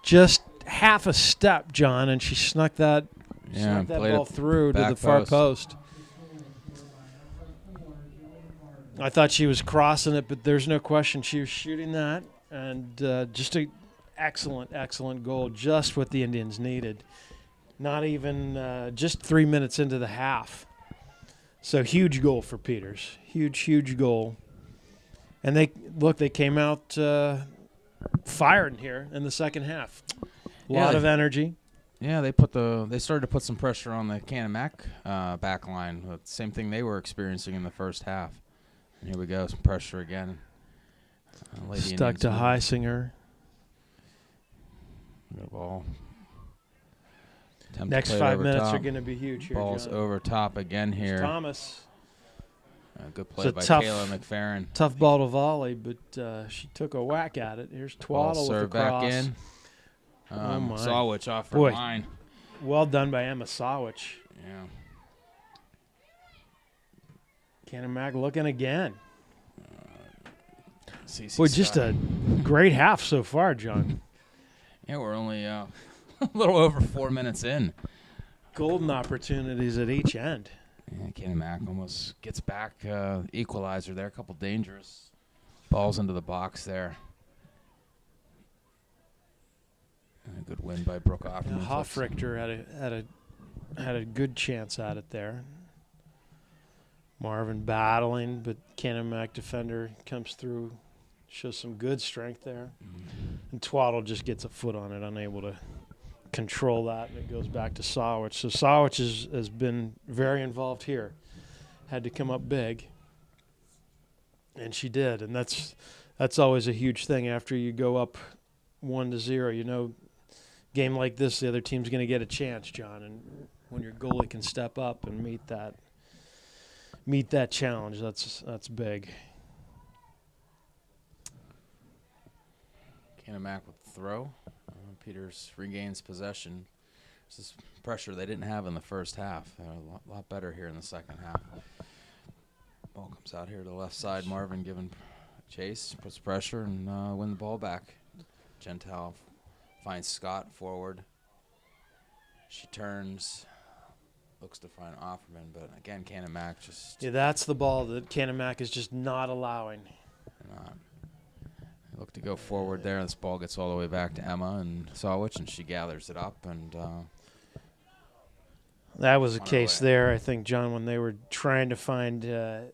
just half a step, John, and she snuck that ball through to the far post. I thought she was crossing it, but there's no question she was shooting that. And just an excellent goal, just what the Indians needed. Not even just 3 minutes into the half. So huge goal for Peters. Huge goal. And they came out fired here in the second half. A lot of energy. Yeah, they started to put some pressure on the Canon-McMillan back line. Same thing they were experiencing in the first half. And here we go, some pressure again. Stuck to Heisinger. Good ball. Next 5 minutes are going to be huge here, Ball's John. over top again here. Thomas. Good play by Kayla McFerrin. Tough ball to volley, but she took a whack at it. Here's Twaddle with the cross. Back in. Oh my. Sawich off her line. Well done by Emma Sawich. Yeah. Canon-McMillan looking again. Boy, just a great half so far, John. Yeah, we're only a little over 4 minutes in. Golden opportunities at each end. Yeah, Canon-McMillan almost gets back equalizer there. A couple dangerous balls into the box there. And a good win by Brooke Offerman. Hofrichter had a good chance at it there. Marvin battling, but Canon-McMillan defender comes through, shows some good strength there. And Twaddle just gets a foot on it, unable to control that, and it goes back to Sawich. So Sawich has been very involved here. Had to come up big, and she did. And that's always a huge thing after you go up 1-0. Game like this, the other team's going to get a chance, John. And when your goalie can step up and meet that challenge, that's big. Canon-McMillan with the throw. Peters regains possession. This is pressure they didn't have in the first half. A lot better here in the second half. Ball comes out here to the left side. Marvin giving chase, puts pressure, and win the ball back. Gentile finds Scott forward. She turns, looks to find Offerman, but again, Canon-McMillan just... Yeah, that's the ball that Canon-McMillan is just not allowing. Look to go forward there. This ball gets all the way back to Emma and Sawich, and she gathers it up. And that was a case there, I think, John, when they were trying to find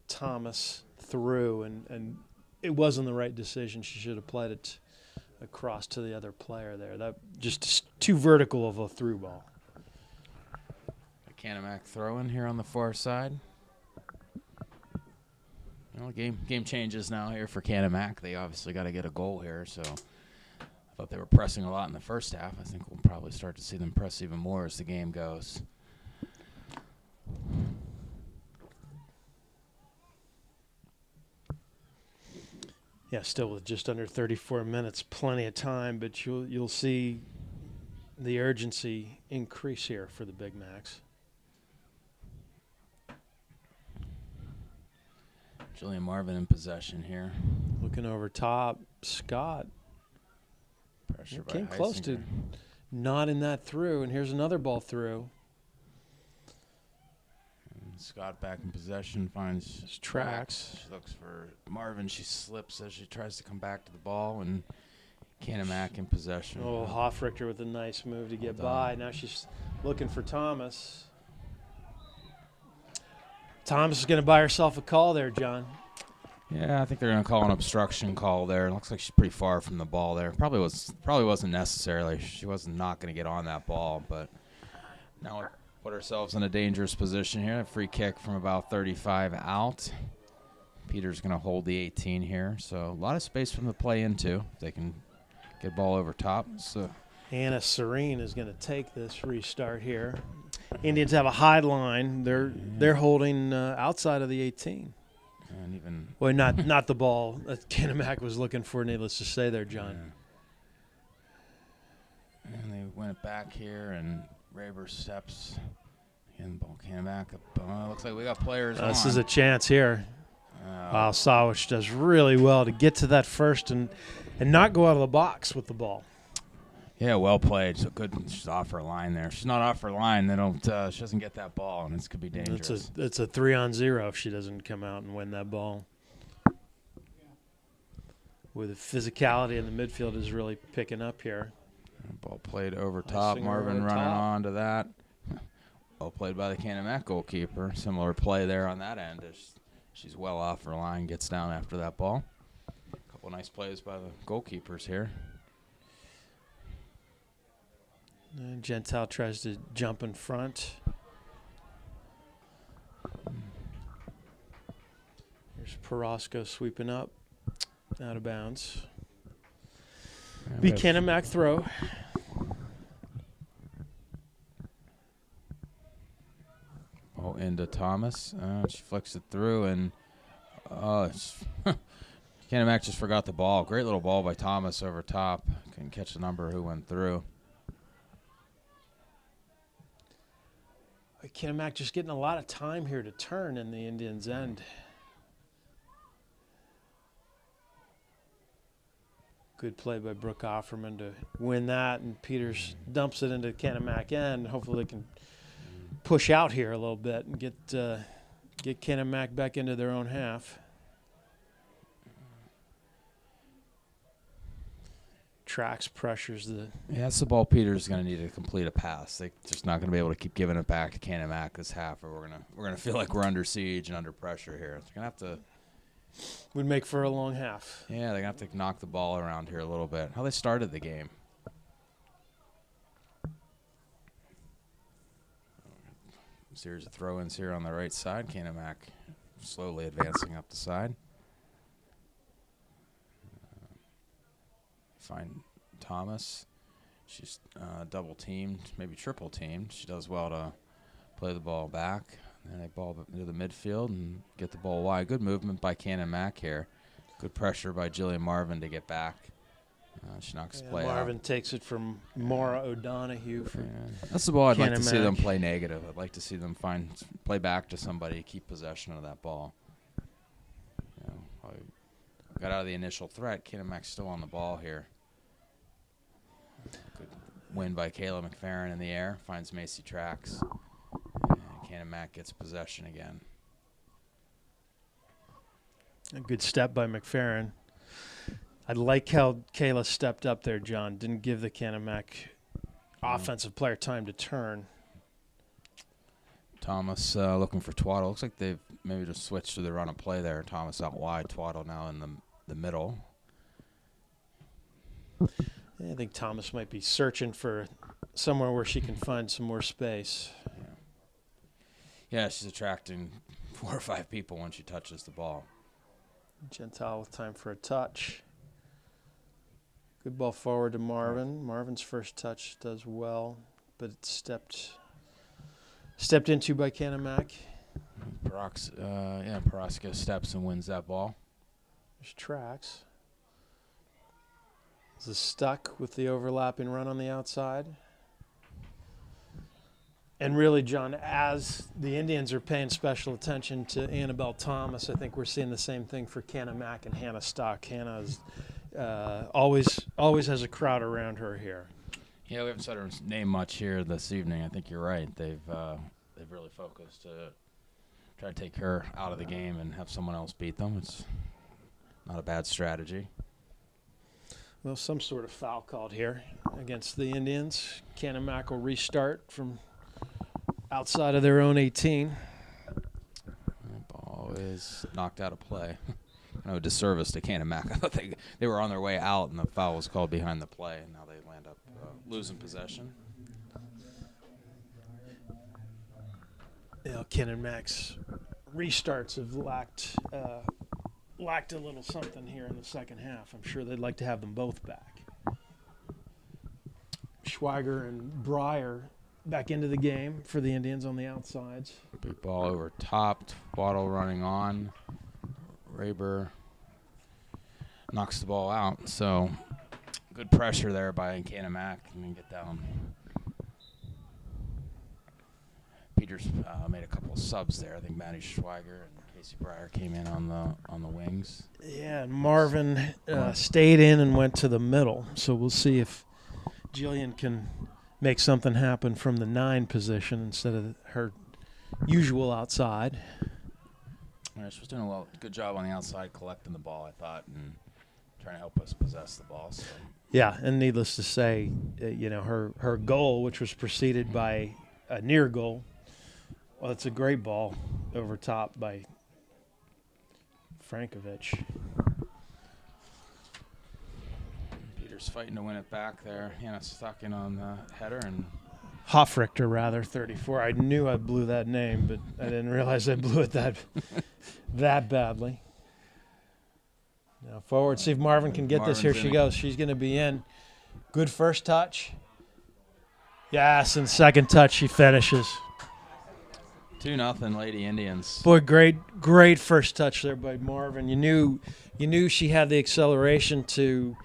Thomas through, and it wasn't the right decision. She should have played it across to the other player there. That just too vertical of a through ball. Canon-McMillan throw in here on the far side. Game changes now here for Canon-McMillan. They obviously got to get a goal here, so I thought they were pressing a lot in the first half. I think we'll probably start to see them press even more as the game goes. Yeah, still with just under 34 minutes, plenty of time, but you'll see the urgency increase here for the Big Macs. Jillian Marvin in possession here. Looking over top, Scott. Pressure by came close to Heisinger. nodding that through, and here's another ball through. Scott back in possession, finds His tracks. She looks for Marvin. She slips as she tries to come back to the ball, and Canon-Mac in possession. Oh, Hofrichter with a nice move to get by. Now she's looking for Thomas. Thomas is going to buy herself a call there, John. Yeah, I think they're going to call an obstruction call there. It looks like she's pretty far from the ball there. Probably wasn't necessarily. She was not going to get on that ball, but now we put ourselves in a dangerous position here. A free kick from about 35 out. Peter's going to hold the 18 here, so a lot of space from the play into. They can get ball over top. So Anna Serene is going to take this restart here. Indians have a high line. They're holding outside of the 18. and even Well, not the ball that Canon-Mac was looking for, needless to say there, John. And they went back here, and Raber steps. And ball came back up. Looks like we got players on. This is a chance here. Wow, Sawich does really well to get to that first and not go out of the box with the ball. Yeah, well played. So good. She's off her line there. If she's not off her line, they don't. She doesn't get that ball, and this could be dangerous. It's a 3-on-0 if she doesn't come out and win that ball. With the physicality in the midfield is really picking up here. Ball played over top. Icing Marvin over running top. on to that. Well played by the Canon-Mac goalkeeper. Similar play there on that end. She's well off her line, gets down after that ball. A couple nice plays by the goalkeepers here. And Gentile tries to jump in front. Here's Perosco sweeping up, out of bounds. Be Canon-Mac throw. Oh, into Thomas. She flicks it through, and Canon-Mac just forgot the ball. Great little ball by Thomas over top. Couldn't catch the number who went through. Canon-Mac just getting a lot of time here to turn in the Indians' end. Good play by Brooke Offerman to win that, and Peters dumps it into Canon-Mac end. Hopefully they can push out here a little bit and get Canon-Mac back into their own half. Tracks pressures the. Yeah, that's the ball Peters is going to need to complete a pass. They're just not going to be able to keep giving it back to Canon-Mac this half, or we're gonna feel like we're under siege and under pressure here. They're going to have to. Would make for a long half. Yeah, they're going to have to knock the ball around here a little bit. How they started the game. Series of throw-ins here on the right side. Canon-Mac slowly advancing up the side. Find Thomas. She's double teamed, maybe triple teamed. She does well to play the ball back. And they ball into the midfield and get the ball wide. Good movement by Canon-Mac here. Good pressure by Jillian Marvin to get back. She knocks the play Marvin out. takes it from Maura O'Donoghue. That's the ball I'd like to see them Canon-Mac. play negative. I'd like to see them play back to somebody, keep possession of that ball. Got out of the initial threat. Canon-Mac's still on the ball here. Good win by Kayla McFerrin in the air. Finds Macy Tracks. And Canon-Mac gets possession again. A good step by McFerrin. I like how Kayla stepped up there, John. Didn't give the Canon-Mac offensive player time to turn. Thomas looking for Twaddle. Looks like they've maybe just switched to the run of play there. Thomas out wide, Twaddle now in the middle. I think Thomas might be searching for somewhere where she can find some more space. Yeah, she's attracting 4 or 5 people when she touches the ball. Gentile with time for a touch. Good ball forward to Marvin. Marvin's first touch does well, but it's stepped into by Canon-Mac. Perosco steps and wins that ball. There's Tracks. This is stuck with the overlapping run on the outside. And really, John, as the Indians are paying special attention to Annabelle Thomas, I think we're seeing the same thing for Canon-Mac and Hannah Stock. Hannah is always has a crowd around her here. Yeah, we haven't said her name much here this evening. I think you're right. They've really focused try to take her out of the game and have someone else beat them. It's not a bad strategy. Well, some sort of foul called here against the Indians. Canon-Mac will restart from outside of their own 18. The ball is knocked out of play. No disservice to Canon-Mac. I thought they were on their way out, and the foul was called behind the play, and now they land up losing possession. You know, Canon-Mac's restarts have lacked a little something here in the second half. I'm sure they'd like to have them both back. Schweiger and Breyer back into the game for the Indians on the outsides. Big ball over top. Waddle running on. Raber knocks the ball out. So good pressure there by Canon-Mac. And then get down. Peters made a couple of subs there. I think Matty Schweiger and Casey Breyer came in on the wings. Yeah, and Marvin stayed in and went to the middle. So we'll see if Jillian can make something happen from the 9 position instead of her usual outside. Yeah, she was doing a good job on the outside collecting the ball, I thought, and trying to help us possess the ball. So. Yeah, and needless to say, her goal, which was preceded by a near goal, well, it's a great ball over top by Frankovich. Peters fighting to win it back there. Hannah stuck in on the header and Hofrichter, rather, 34. I knew I blew that name, but I didn't realize I blew it that badly. Now forward, see if Marvin can get this. Here she goes. She's going to be in. Good first touch. Yes, and second touch she finishes. 2-0 Lady Indians. Boy, great first touch there by Marvin. You knew she had the acceleration to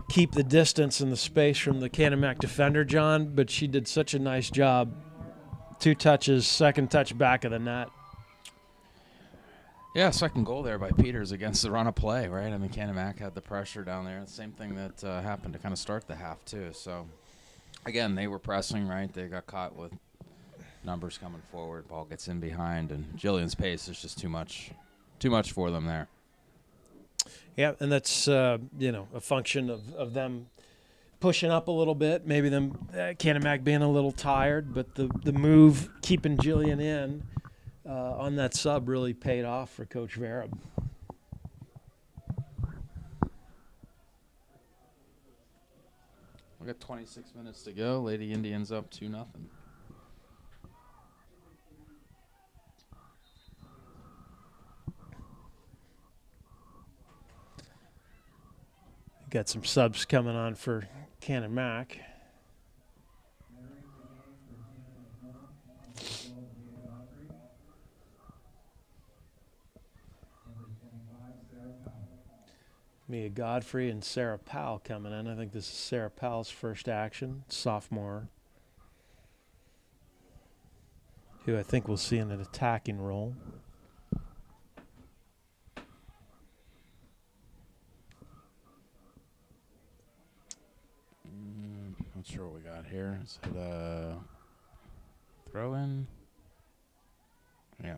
keep the distance and the space from the Canon-Mac defender, John, but she did such a nice job. 2 touches, second touch back of the net. Yeah, second goal there by Peters against the run of play, right? I mean, Canon-Mac had the pressure down there. Same thing that happened to kind of start the half, too. So, again, they were pressing, right? They got caught with numbers coming forward. Ball gets in behind, and Jillian's pace is just too much for them there. Yeah, and that's a function of them pushing up a little bit. Maybe them Canon-Mac being a little tired, but the move keeping Jillian in on that sub really paid off for Coach Vereb. We got 26 minutes to go. Lady Indians up 2-0. Got some subs coming on for Canon-Mac. Mia Godfrey and Sarah Powell coming in. I think this is Sarah Powell's first action, sophomore, who I think we'll see in an attacking role. Not sure what we got here. Is it a throw in? Yeah.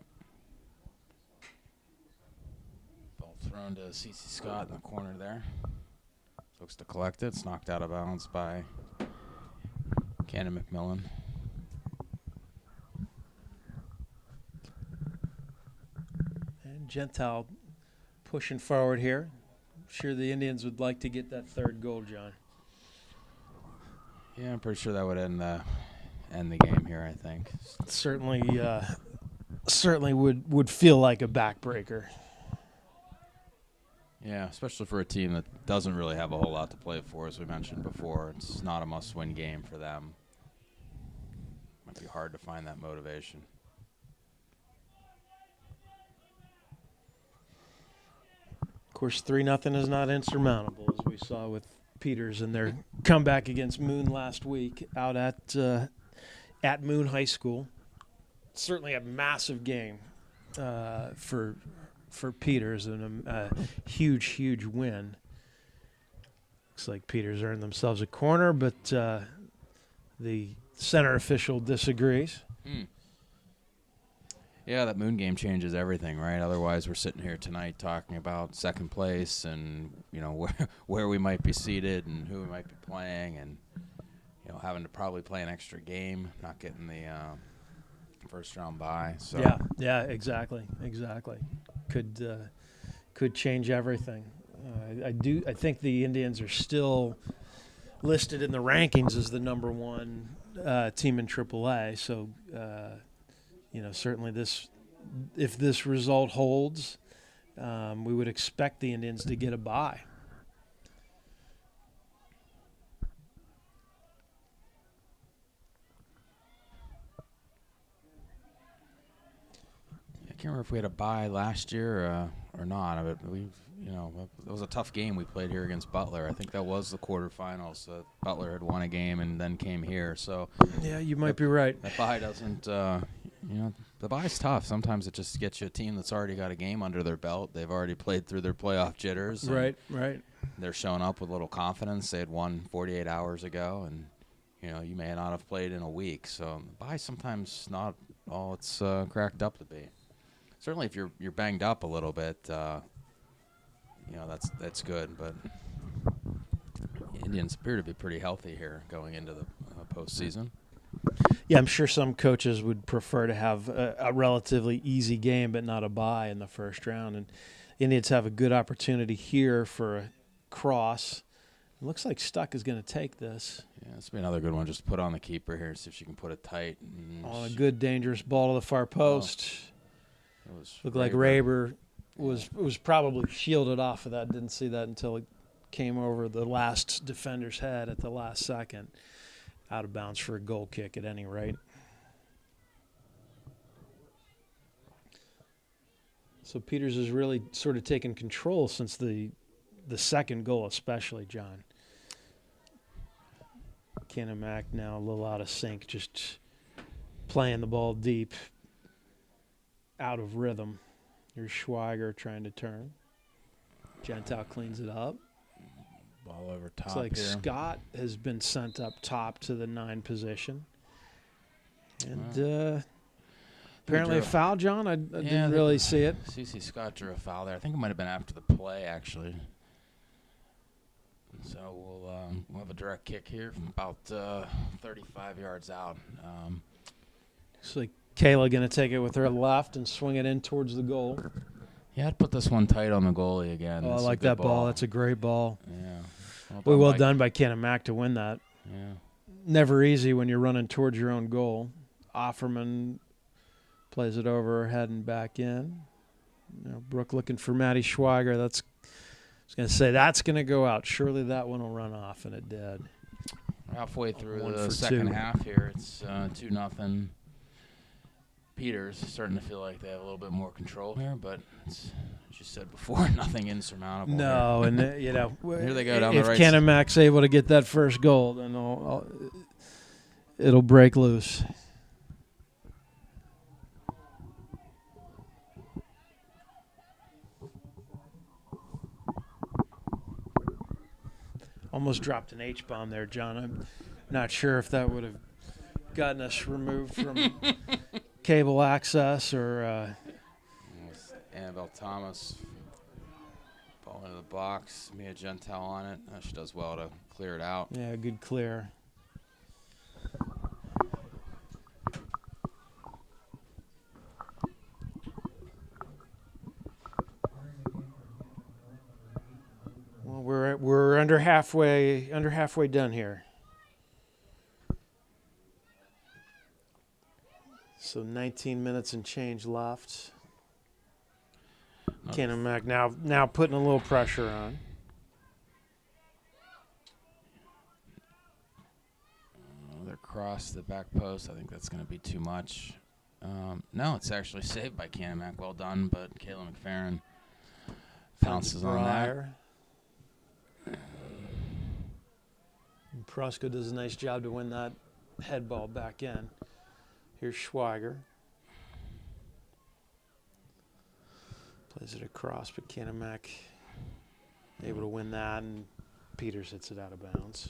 Ball thrown to CC Scott in the corner there. Looks to collect it. It's knocked out of bounds by Canon-McMillan. And Gentile pushing forward here. I'm sure the Indians would like to get that third goal, John. Yeah, I'm pretty sure that would end the game here, I think. Certainly would feel like a backbreaker. Yeah, especially for a team that doesn't really have a whole lot to play for, as we mentioned before. It's not a must-win game for them. Might be hard to find that motivation. Of course, 3-0 is not insurmountable, as we saw with Peters and their comeback against Moon last week out at Moon High School. Certainly a massive game for Peters and a huge win. Looks like Peters earned themselves a corner, but the center official disagrees. Yeah, that moon game changes everything, right? Otherwise, we're sitting here tonight talking about second place and, where we might be seated and who we might be playing and, having to probably play an extra game, not getting the first round bye. So Yeah, exactly. Could change everything. I think the Indians are still listed in the rankings as the number one team in AAA. So, certainly if this result holds, we would expect the Indians to get a bye. I can't remember if we had a bye last year or not. But it was a tough game we played here against Butler. I think that was the quarterfinals. Butler had won a game and then came here. So yeah, you might be right. The bye doesn't. The bye's tough. Sometimes it just gets you a team that's already got a game under their belt. They've already played through their playoff jitters. Right. They're showing up with a little confidence. They had won 48 hours ago, and you may not have played in a week. So the bye sometimes not all it's cracked up to be. Certainly, if you're banged up a little bit, that's good. But Indians appear to be pretty healthy here going into the postseason. Yeah, I'm sure some coaches would prefer to have a relatively easy game, but not a bye in the first round. And Indians have a good opportunity here for a cross. It looks like Stuck is going to take this. Yeah, this will be another good one. Just put on the keeper here, see if she can put it tight. On a good, dangerous ball to the far post. Looked like Raber was probably shielded off of that. Didn't see that until it came over the last defender's head at the last second. Out of bounds for a goal kick at any rate. So Peters has really sort of taken control since the second goal, especially, John. Canon-Mac now a little out of sync, just playing the ball deep, out of rhythm. Here's Schweiger trying to turn. Gentile cleans it up. Ball over top. Looks like here. Scott has been sent up top to the 9 position. And apparently a foul, John? I didn't really see it. CC Scott drew a foul there. I think it might have been after the play, actually. So we'll have a direct kick here from about 35 yards out. Looks like Kayla going to take it with her left and swing it in towards the goal. Yeah, I'd put this one tight on the goalie again. Oh, I like that ball. That's a great ball. Yeah. Well done by Canon-Mac to win that. Yeah. Never easy when you're running towards your own goal. Offerman plays it over her head and back in. Brooke looking for Maddie Schweiger. I was going to say that's going to go out. Surely that one will run off, and it did. Halfway through One the for second 2. half here, it's 2-0. Peters is starting to feel like they have a little bit more control here, but it's, as you said before, nothing insurmountable. No, here. and Here they go down the right if Canon-Mac's able to get that first goal, then it'll break loose. Almost dropped an H-bomb there, John. I'm not sure if that would have gotten us removed from cable access or Annabelle Thomas ball into the box. Mia Gentile on it. She does well to clear it out. yeah, good clear. Well, we're under halfway done here. So 19 minutes and change left. Canon-Mac now putting a little pressure on. They're across the back post. I think that's going to be too much. No, it's actually saved by Canon-Mac. Well done, but Kayla McFerrin pounces on that. And Prosko does a nice job to win that head ball back in. Here's Schweiger. Plays it across, but Canon-Mac able to win that, and Peters hits it out of bounds.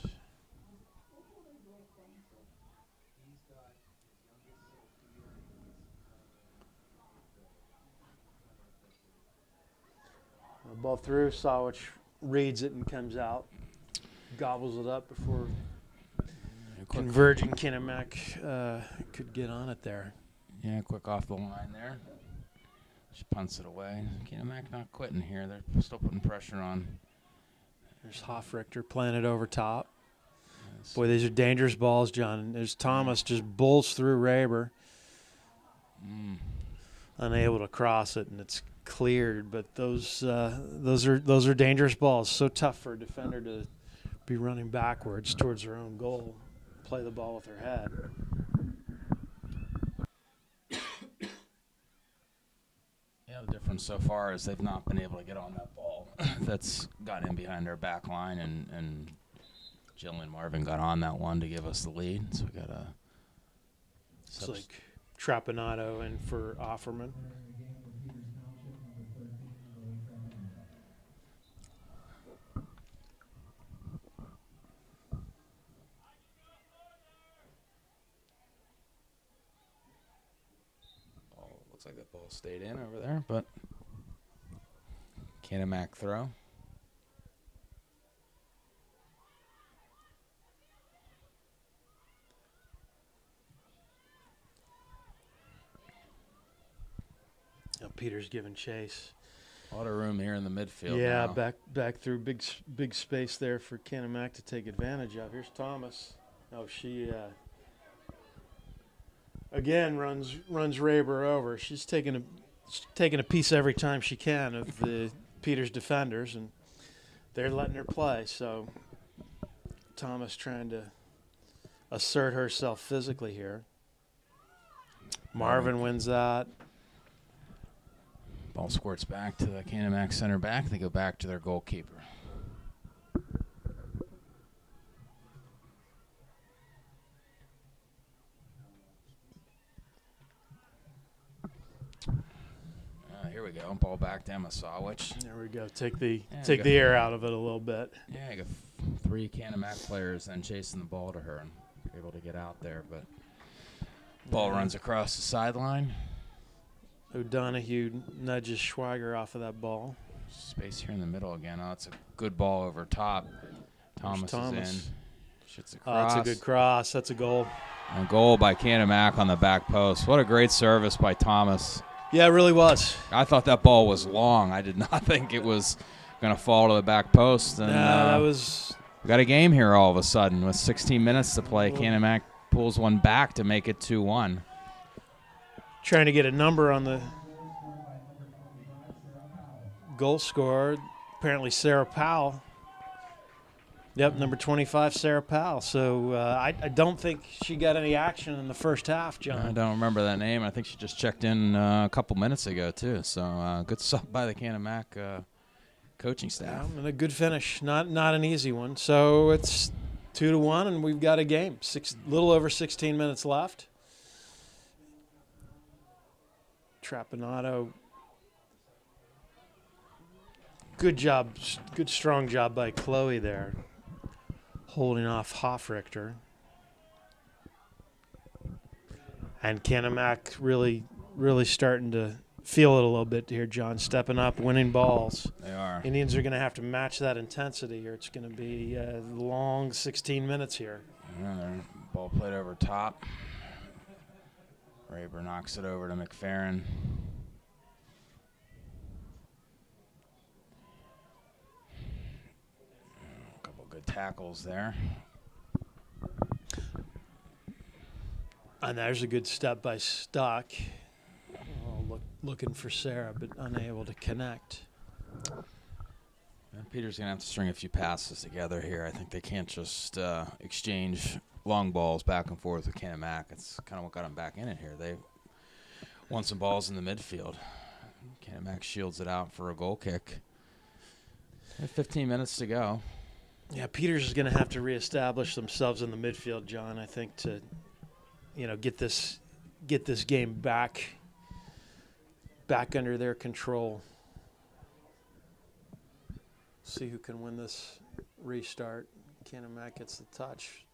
Ball through, Sawich reads it and comes out, gobbles it up before converging Canon-Mac could get on it there. Yeah, quick off the line there. She punts it away. Canon-Mac not quitting here. They're still putting pressure on. There's Hofrichter playing it over top. Yes. Boy, these are dangerous balls, John. There's Thomas just bulls through Raber. Unable to cross it, and it's cleared. But those are dangerous balls. So tough for a defender to be running backwards towards their own goal. Play the ball with their head. Yeah, the difference so far is they've not been able to get on that ball that's got in behind their back line, and Jill and Marvin got on that one to give us the lead. So we got a. It's like Trapanado in for Offerman. Looks like that ball stayed in over there, but Canon-Mac throw. Now Peter's giving chase. A lot of room here in the midfield. Yeah, now. back through big space there for Canon-Mac to take advantage of. Here's Thomas. Oh, she again runs Raber over. She's taking a piece every time she can of the Peters defenders, and they're letting her play. So Thomas trying to assert herself physically here. Marvin wins that. Ball squirts back to the Canon-Mac center back. They go back to their goalkeeper. Here we go. Ball back to Emma Sawich. There we go. Take the air out of it a little bit. Yeah, I got 3 Canon-Mac players then chasing the ball to her and able to get out there, but ball runs across the sideline. O'Donoghue nudges Schweiger off of that ball. Space here in the middle again. Oh, it's a good ball over top. Thomas is in. Shoots a cross. That's a good cross. That's a goal. And a goal by Canon-Mac on the back post. What a great service by Thomas. Yeah, it really was. I thought that ball was long. I did not think it was going to fall to the back post. And, that was. We got a game here all of a sudden with 16 minutes to play. Canon-Mac pulls one back to make it 2-1. Trying to get a number on the goal scorer. Apparently Sarah Powell. Yep, number 25, Sarah Powell. So I don't think she got any action in the first half, John. I don't remember that name. I think she just checked in a couple minutes ago, too. So good stuff by the Canon-Mac coaching staff. Yeah, and a good finish. Not an easy one. So it's 2-1, and we've got a game. Little over 16 minutes left. Trapanado. Good job. Good strong job by Chloe there. Holding off Hofrichter. And Canon-Mac really starting to feel it a little bit here, John. Stepping up, winning balls. They are. Indians are going to have to match that intensity here. It's going to be a long 16 minutes here. Yeah, ball played over top. Raber knocks it over to McFerrin. A couple good tackles there. And there's a good step by Stock. Oh, looking for Sarah, but unable to connect. And Peter's going to have to string a few passes together here. I think they can't just exchange long balls back and forth with Canon-Mac. It's kind of what got them back in it here. They won some balls in the midfield. Canon-Mac shields it out for a goal kick. 15 minutes to go. Yeah, Peters is going to have to reestablish themselves in the midfield, John, I think, to get this game back under their control. See who can win this restart. Canon-Mac gets the touch.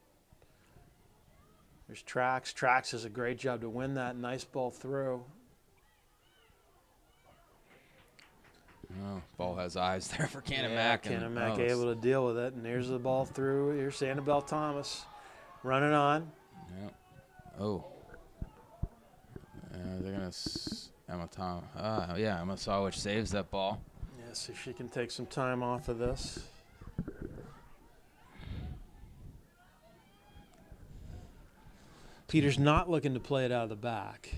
There's Trax. Trax does a great job to win that. Nice ball through. Oh, ball has eyes there for Canon-McMillan. Yeah, Canon-McMillan able to deal with it, and here's the ball through. Here's Annabelle Thomas running on. Yep. Oh. They're going to Emma Thomas. Yeah, Emma Sawich saves that ball. Yeah, so she can take some time off of this. Peter's not looking to play it out of the back.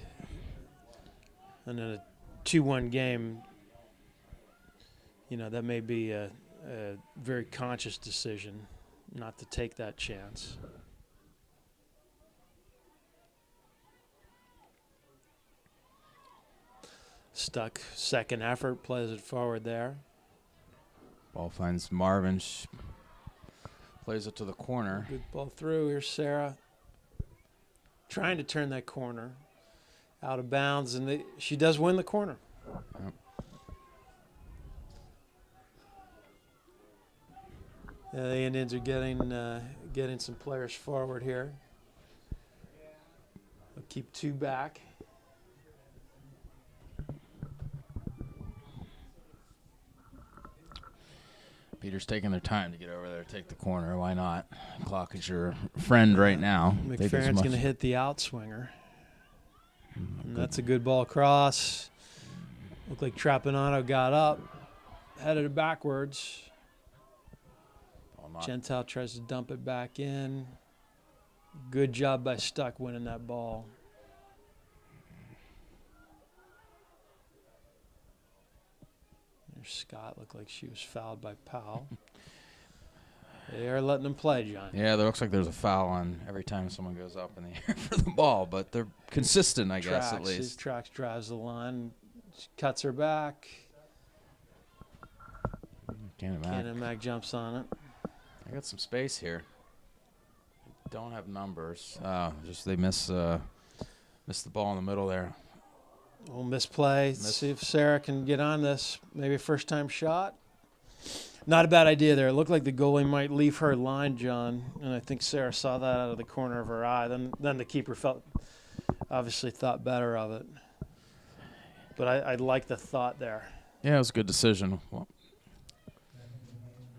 And in a 2-1 game, you know, that may be a very conscious decision not to take that chance. Stuck, second effort, plays it forward there. Ball finds Marvin. Plays it to the corner. Good ball through. Here's Sarah trying to turn that corner out of bounds, and she does win the corner. Yep. Yeah, the Indians are getting some players forward here. They'll keep 2 back. Peter's taking their time to get over there, take the corner. Why not? Clock is your friend right now. McFerrin's going to hit the outswinger. And that's a good ball across. Looked like Trapanano got up, headed it backwards. Gentile tries to dump it back in. Good job by Stuck winning that ball. There's Scott. Looked like she was fouled by Powell. They are letting them play, John. Yeah, there looks like there's a foul on every time someone goes up in the air for the ball, but they're consistent, I guess, at least. Trax drives the line, cuts her back. Canon-McMillan jumps on it. I got some space here. Don't have numbers. Just they miss the ball in the middle there. We'll misplay. See if Sarah can get on this. Maybe a first-time shot. Not a bad idea there. It looked like the goalie might leave her line, John, and I think Sarah saw that out of the corner of her eye. Then the keeper obviously thought better of it. But I like the thought there. Yeah, it was a good decision. Well,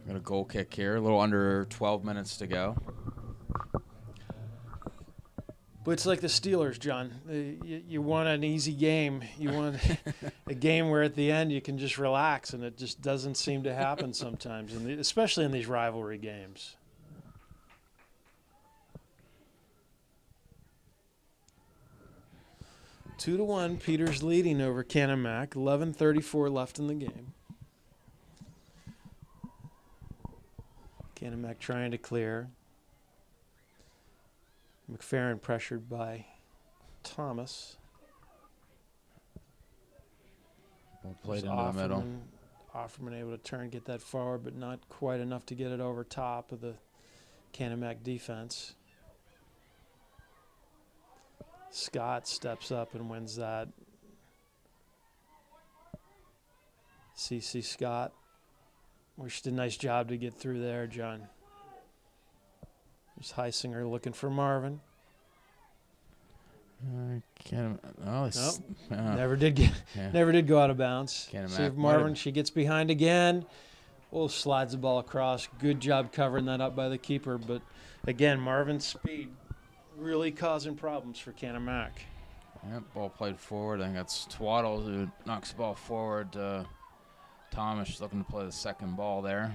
got a goal kick here. A little under 12 minutes to go. But it's like the Steelers, John. You want an easy game. You want a game where at the end you can just relax, and it just doesn't seem to happen sometimes, especially in these rivalry games. Two to 1, Peters leading over Canon-Mac. 11:34 left in the game. Canon-Mac trying to clear. McFerrin pressured by Thomas. Ball played into the middle. Offerman able to turn, get that forward, but not quite enough to get it over top of the Canon-Mac defense. Scott steps up and wins that. CC Scott. She did a nice job to get through there, John. There's Heisinger looking for Marvin. Never did go out of bounds. See if Marvin, she gets behind again. Oh, slides the ball across. Good job covering that up by the keeper. But again, Marvin's speed really causing problems for Canon-Mac. Yep, ball played forward. I think that's Twaddle who knocks the ball forward. Thomas looking to play the second ball there.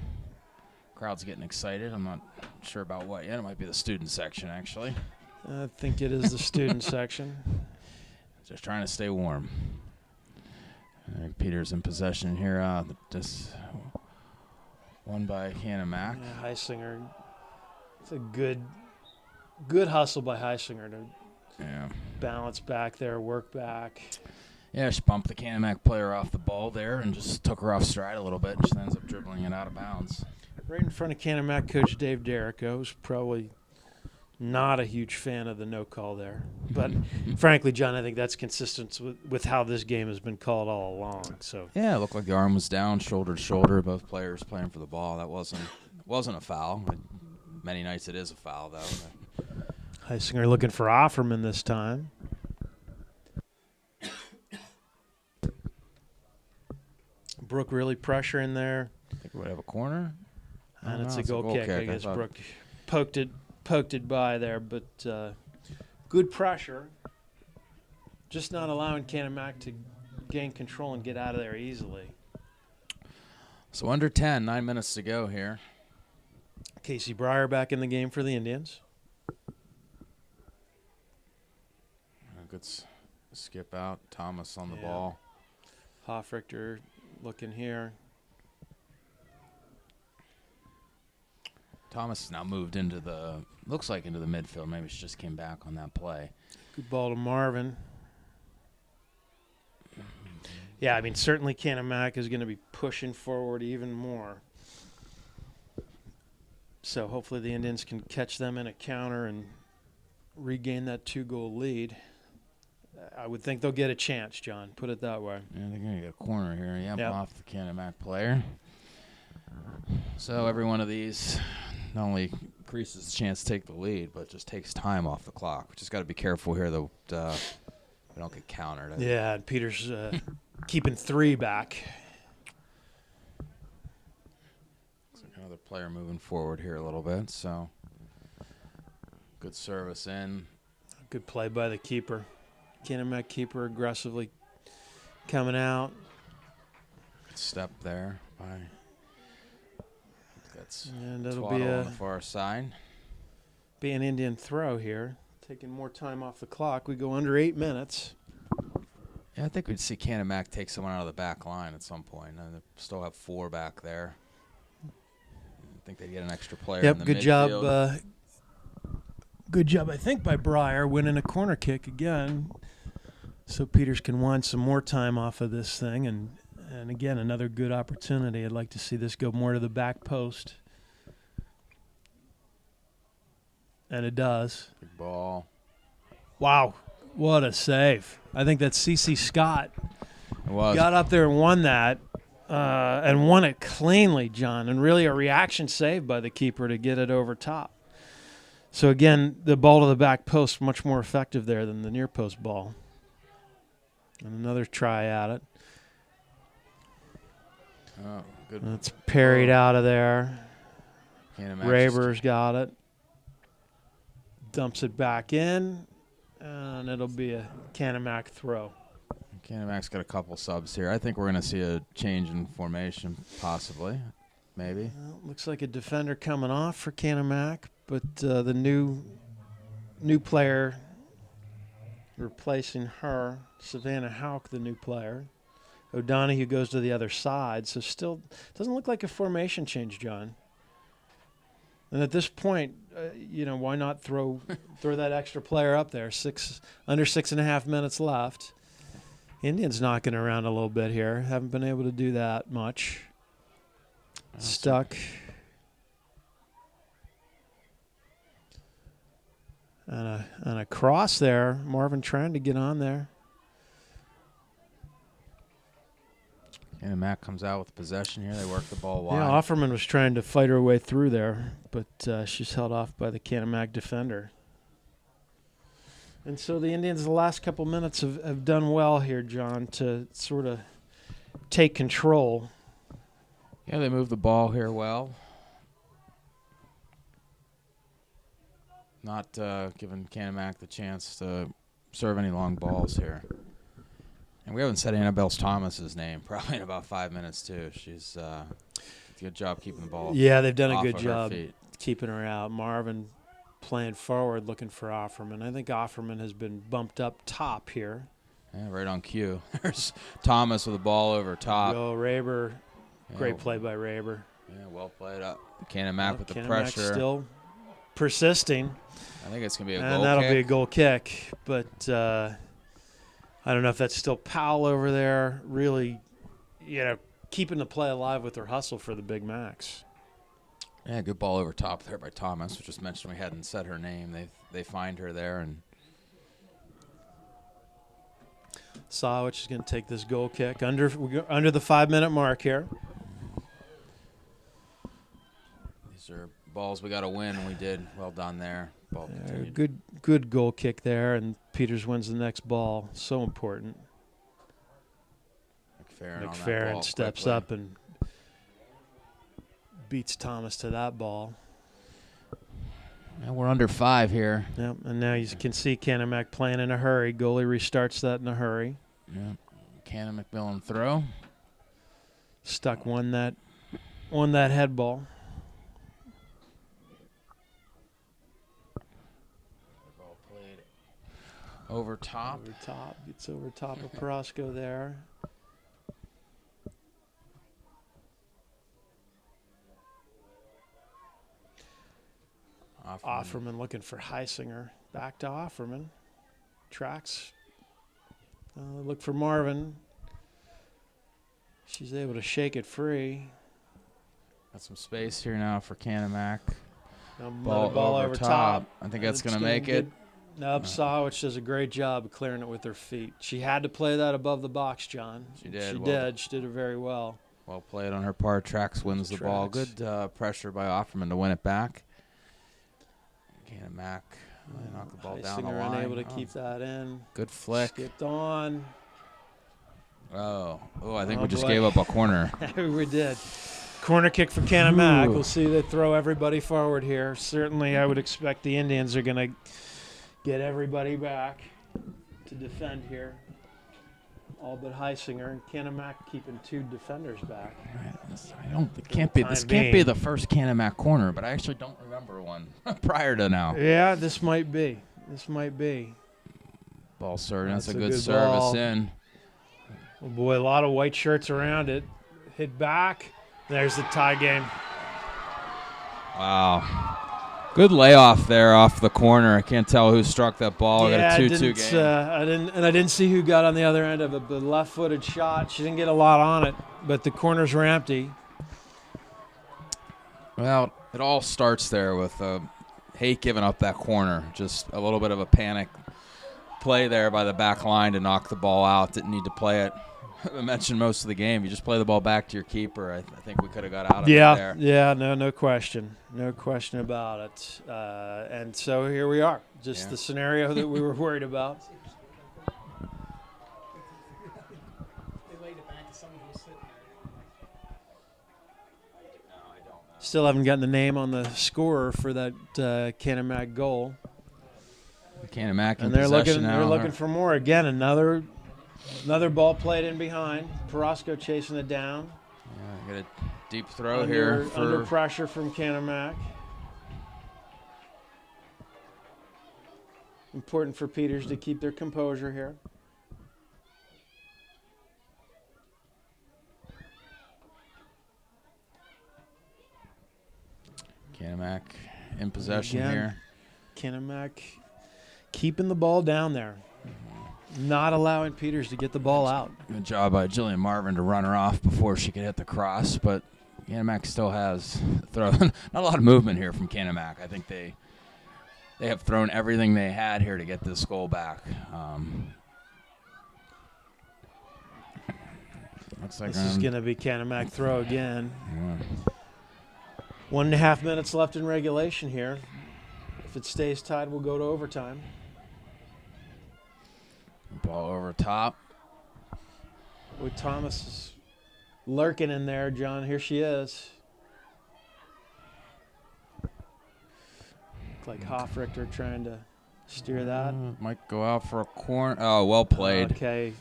Crowd's getting excited. I'm not sure about what yet. It might be the student section, actually. I think it is the student section. Just trying to stay warm. Peter's in possession here. Just won by Canon-Mac. Yeah, Heisinger. It's a good hustle by Heisinger to balance back there, work back. Yeah, she bumped the Canon-Mac player off the ball there and just took her off stride a little bit, and she ends up dribbling it out of bounds. Right in front of Canon-Mac coach Dave Derrico, who's probably not a huge fan of the no call there. But frankly, John, I think that's consistent with how this game has been called all along. So yeah, it looked like the arm was down, shoulder to shoulder, both players playing for the ball. That wasn't a foul. Many nights it is a foul, though. Heisinger looking for Offerman this time. Brooke really pressuring there. I think we would have a corner. And Oh, it's no, a goal kick. I guess thought- Brooke poked it by there, but good pressure. Just not allowing Canon-Mac to gain control and get out of there easily. So under 10, 9 minutes to go here. Casey Breyer back in the game for the Indians. A good skip out. Thomas on the Yeah. ball. Hoffrichter looking here. Thomas has now moved into looks like into the midfield. Maybe she just came back on that play. Good ball to Marvin. Yeah, I mean, certainly Canon-Mac is going to be pushing forward even more. So hopefully the Indians can catch them in a counter and regain that 2-goal lead. I would think they'll get a chance, John. Put it that way. Yeah, they're going to get a corner here. Yep, Yep. off the Canon-Mac player. So every one of these not only increases the chance to take the lead, but just takes time off the clock. We just got to be careful here that we don't get countered. Yeah, and Peter's keeping 3 back. Another player moving forward here a little bit. So good service in. Good play by the keeper. Canon-Mac keeper aggressively coming out. Good step there by. That's And it'll Twaddle be on the far side. an Indian throw here. Taking more time off the clock. We go under 8 minutes. Yeah, I think we'd see Canon-Mac take someone out of the back line at some point. And they still have 4 back there. I think they'd get an extra player in the Good midfield. job. Good job, I think, by Breyer winning a corner kick again. So Peters can wind some more time off of this thing. And again, another good opportunity. I'd like to see this go more to the back post. And it does. Big ball. Wow, what a save. I think that C.C. Scott It was. got up there and won that. And won it cleanly, John. And really a reaction save by the keeper to get it over top. So, again, the ball to the back post, much more effective there than the near post ball. And another try at it. Oh, good. That's parried out of there. Canon-Mac Raber's got it. Dumps it back in. And it'll be a Canon-Mac throw. Canon-Mac's got a couple subs here. I think we're going to see a change in formation, possibly. Maybe. Well, looks like a defender coming off for Canon-Mac, but the new player replacing her, Savannah Hauk, the new player. O'Donohue goes to the other side, so still doesn't look like a formation change, John. And at this point, why not throw that extra player up there? Under 6.5 minutes left. Indians knocking around a little bit here. Haven't been able to do that much. Stuck. And a cross there. Marvin trying to get on there. Canon-Mac comes out with possession here. They work the ball wide. Yeah, Offerman was trying to fight her way through there, but she's held off by the Canon-Mac defender. And so the Indians the last couple minutes have done well here, John, to sort of take control. Yeah, they move the ball here well. Not giving Canon-Mac the chance to serve any long balls here. And we haven't said Annabelle Thomas's name probably in about 5 minutes, too. She's did a good job keeping the ball. Yeah, they've done a off good of her job feet. keeping her out. Marvin playing forward, looking for Offerman. I think Offerman has been bumped up top here. Yeah, right on cue. There's Thomas with the ball over top. Go Raber. Yeah, Great play by Raber. Yeah, well played up. Canon-Mac with the Canon-Mac pressure. still persisting. I think it's going to be a And goal that'll kick. be a goal kick. But I don't know if that's still Powell over there, really, keeping the play alive with their hustle for the Big Macs. Yeah, good ball over top there by Thomas. We just mentioned we hadn't said her name. They find her there, and Sawich is going to take this goal kick under the 5-minute mark here. these are balls we got to win, and we did. Well done there. Ball continued. Good goal kick there, and Peters wins the next ball. So important. McFerrin steps quickly. up and beats Thomas to that ball. Yeah, we're under 5 here. Yep, and now you can see Canon-Mac playing in a hurry. Goalie restarts that in a hurry. Yeah. Canon-McMillan throw. Stuck won that head ball. Ball played over top. Over top. Gets over top of Carrasco there. Offerman looking for Heisinger. Back to Offerman. Tracks. Look for Marvin. She's able to shake it free. Got some space here now for Canon-Mac. Ball over top. I think that's going to make it. Nope, Sawich does a great job of clearing it with her feet. She had to play that above the box, John. She did. She did it very well. Well played on her part. Trax wins the ball. Good pressure by Offerman to win it back. Canon-Mac knocked the ball down the line. Unable to keep that in. Good flick. Skipped on. Oh, I think we just gave up a corner. We did. Corner kick for Canon-Mac. We'll see they throw everybody forward here. Certainly, I would expect the Indians are going to get everybody back to defend here. All but Heisinger, and Canon-Mac keeping 2 defenders back. This can't be the first Canon-Mac corner, but I actually don't remember one prior to now. Yeah, this might be. Ball serving. That's a good service ball. in. Oh boy, a lot of white shirts around it. Hit back. There's the tie game. Wow. Good layoff there off the corner. I can't tell who struck that ball. Yeah, got a 2-2 game. I didn't see who got on the other end of it. The left-footed shot. She didn't get a lot on it, but the corners were empty. Well, it all starts there with Haight giving up that corner. Just a little bit of a panic play there by the back line to knock the ball out. Didn't need to play it. I mentioned most of the game. You just play the ball back to your keeper. I think we could have got out of it there. Yeah, no question. No question about it. And so here we are. Just the scenario that we were worried about. Still haven't gotten the name on the scorer for that Canon-Mac goal. Canon-Mac in and they're possession looking. now. They're looking for more. Again, another ball played in behind. Carrasco chasing it down. Yeah, got a deep throw here. Under pressure from Canon-Mac. Important for Peters to keep their composure here. Canon-Mac in possession Again, here. Canon-Mac keeping the ball down there. Not allowing Peters to get the ball out. Good job by Jillian Marvin to run her off before she could hit the cross, but Canon-Mac still has not a lot of movement here from Canon-Mac. I think they have thrown everything they had here to get this goal back. Looks like This is going to be Canon-Mac throw again. Yeah. 1.5 minutes left in regulation here. If it stays tied, we'll go to overtime. Ball over top. With Thomas is lurking in there, John. Here she is. Look like Hoffrichter trying to steer that. Might go out for a corner. Oh, well played. Okay.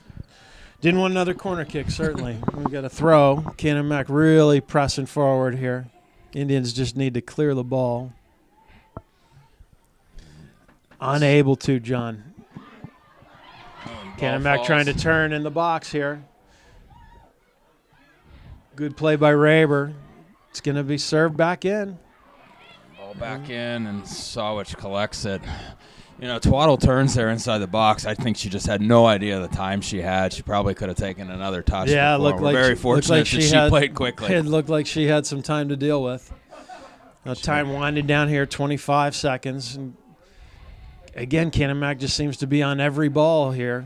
Didn't want another corner kick, certainly. We've got a throw. Canon-Mac really pressing forward here. Indians just need to clear the ball. Unable to, John. Canon-Mac trying to turn in the box here. Good play by Raber. It's going to be served back in. Ball back in, and Sawich collects it. You know, Twaddle turns there inside the box. I think she just had no idea the time she had. She probably could have taken another touch. Yeah, it before. looked We're like very fortunate that she played quickly. It looked like she had some time to deal with. Now time winding down here, 25 seconds. And again, Canon-Mac just seems to be on every ball here.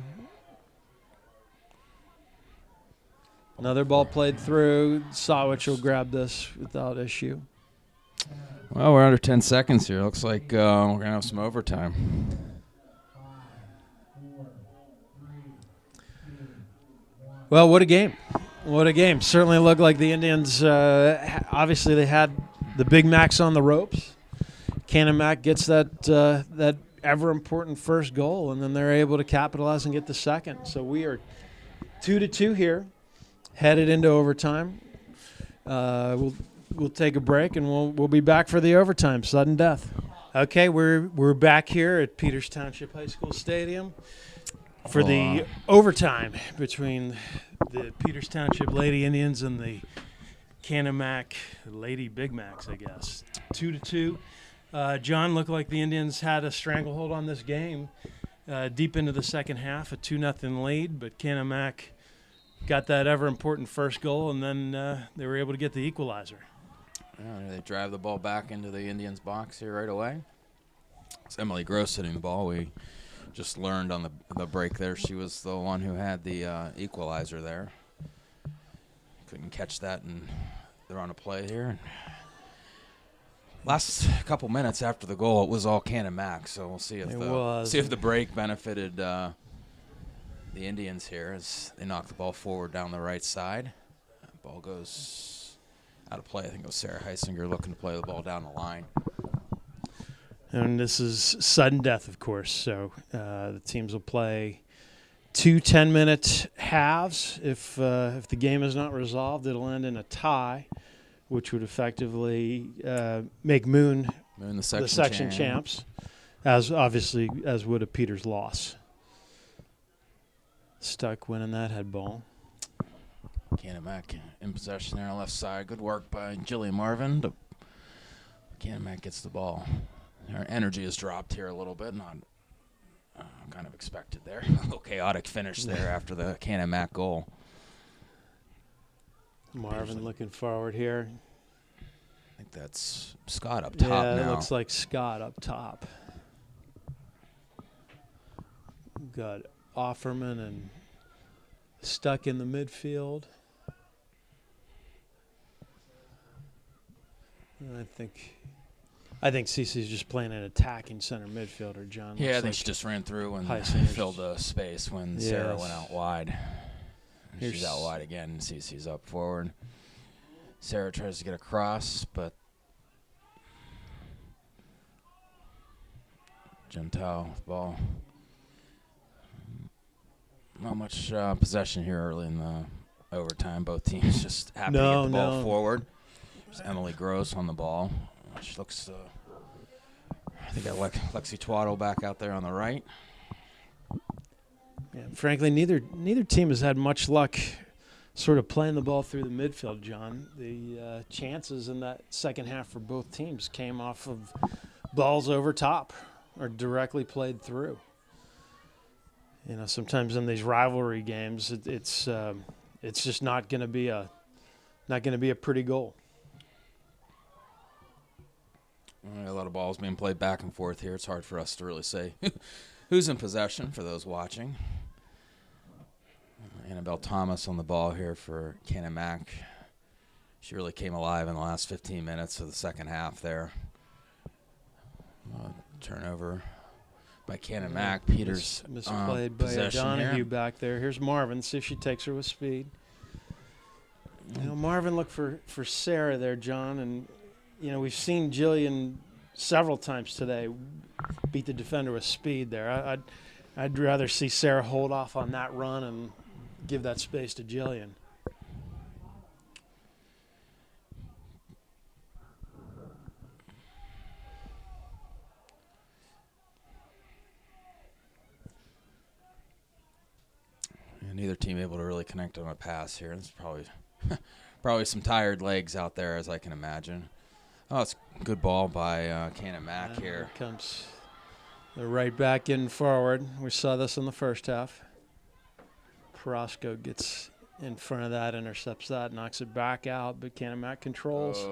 Another ball played through. Sawich will grab this without issue. Well, we're under 10 seconds here. Looks like we're going to have some overtime. Well, what a game. What a game. Certainly looked like the Indians, obviously they had the Big Macs on the ropes. Canon-Mac gets that ever-important first goal, and then they're able to capitalize and get the second. So we are 2-2 here, headed into overtime. We'll take a break, and we'll be back for the overtime, sudden death. Okay, we're back here at Peters Township High School Stadium for the overtime between the Peters Township Lady Indians and the Canon-Mac Lady Big Macs, I guess. 2-2. John, looked like the Indians had a stranglehold on this game deep into the second half, a 2-0 lead, but Canon-Mac got that ever-important first goal, and then they were able to get the equalizer. Yeah, they drive the ball back into the Indians' box here right away. It's Emily Gross hitting the ball. We just learned on the break there she was the one who had the equalizer there. Couldn't catch that, and they're on a play here. Last couple minutes after the goal, it was all Canon-Mac, so we'll see if the break benefited the Indians here as they knock the ball forward down the right side. Ball goes out of play. I think it was Sarah Heisinger looking to play the ball down the line. And this is sudden death, of course, so the teams will play 2 10-minute halves. If the game is not resolved, it'll end in a tie, which would effectively make Moon the section champs, as would a Peters loss. Stuck winning that head ball. Canon-Mac in possession there on the left side. Good work by Jillian Marvin. Canon-Mac gets the ball. Our energy has dropped here a little bit. Not kind of expected there. A little chaotic finish there after the Canon-Mac goal. Marvin looking forward here. I think that's Scott up top now. Yeah, it looks like Scott up top. We've got Offerman and Stuck in the midfield. I think Cece's just playing an attacking center midfielder, John. Yeah, I think like she just ran through and Heisinger's filled the space when Sarah went out wide. And she's out wide again. Cece's up forward. Sarah tries to get across, but Gentile with the ball. Not much possession here early in the overtime. Both teams just happy to get the ball forward. There's Emily Gross on the ball. She looks, I think, got Lexi Twaddle back out there on the right. Yeah, frankly, neither team has had much luck sort of playing the ball through the midfield, John. The chances in that second half for both teams came off of balls over top or directly played through. You know, sometimes in these rivalry games, it's just not going to be a pretty goal. A lot of balls being played back and forth here. It's hard for us to really say who's in possession for those watching. Annabelle Thomas on the ball here for Canon-Mac. She really came alive in the last 15 minutes of the second half there. Turnover by Canon-Mac. Peters misplayed by Donahue here. back there. Here's Marvin. See if she takes her with speed. You know, Marvin looked for Sarah there, John, and you know, we've seen Jillian several times today beat the defender with speed there. I'd rather see Sarah hold off on that run and give that space to Jillian. Neither team able to really connect on a pass here. It's probably some tired legs out there, as I can imagine. Oh, it's a good ball by Canon-Mac here. Here comes the right back in forward. We saw this in the first half. Prosco gets in front of that, intercepts that, knocks it back out, but Canon-Mac controls.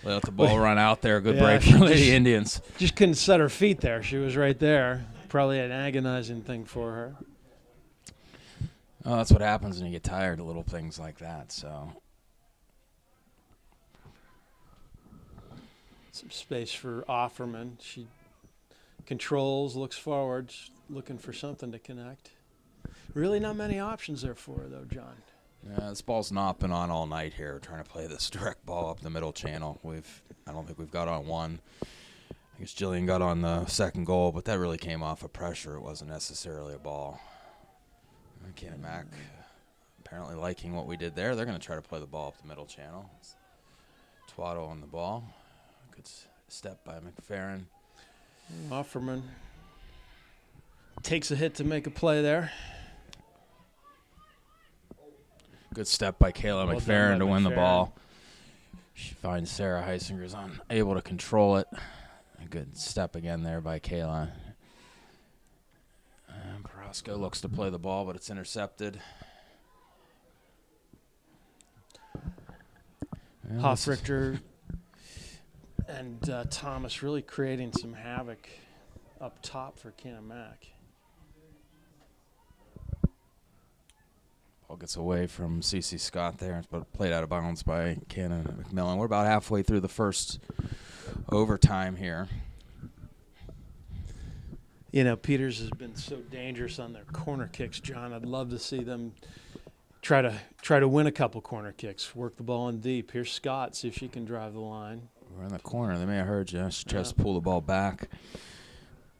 Let the ball run out there. Good break for the Indians. Just couldn't set her feet there. She was right there. Probably an agonizing thing for her. Oh, that's what happens when you get tired of little things like that, so. Some space for Offerman. She controls, looks forward, looking for something to connect. Really not many options there for her, though, John. Yeah, this ball's not been on all night here. Trying to play this direct ball up the middle channel. I don't think we've got on one. I guess Jillian got on the second goal, but that really came off of pressure. It wasn't necessarily a ball. Canon-Mac apparently liking what we did there. They're going to try to play the ball up the middle channel. Twaddle on the ball. Good step by McFerrin. Offerman takes a hit to make a play there. Good step by Kayla Well McFerrin done by to win the McFerrin. ball. She finds Sarah Heisinger's unable to control it. A good step again there by Kayla. Carrasco looks to play the ball, but it's intercepted. Well, Hoffrichter and Thomas really creating some havoc up top for Canon-Mac. Ball gets away from C.C. Scott there, but played out of bounds by Canon-McMillan. We're about halfway through the first overtime here. You know, Peters has been so dangerous on their corner kicks, John. I'd love to see them try to win a couple corner kicks, work the ball in deep. Here's Scott, see if she can drive the line. We're in the corner. They may have heard you. She tries to pull the ball back.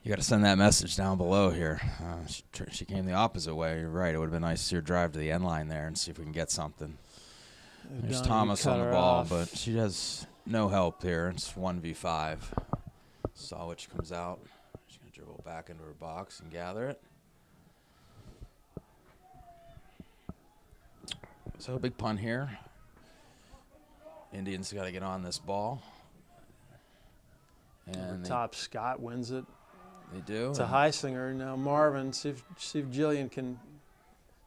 You got to send that message down below here. She came the opposite way. You're right. It would have been nice to see her drive to the end line there and see if we can get something. There's Thomas on the ball, but she has no help here. It's 1v5. Sawich comes out. She's going to dribble back into her box and gather it. So a big pun here. Indians got to get on this ball. And Top Scott wins it. They do. It's a Heisinger. Now Marvin, see if Jillian can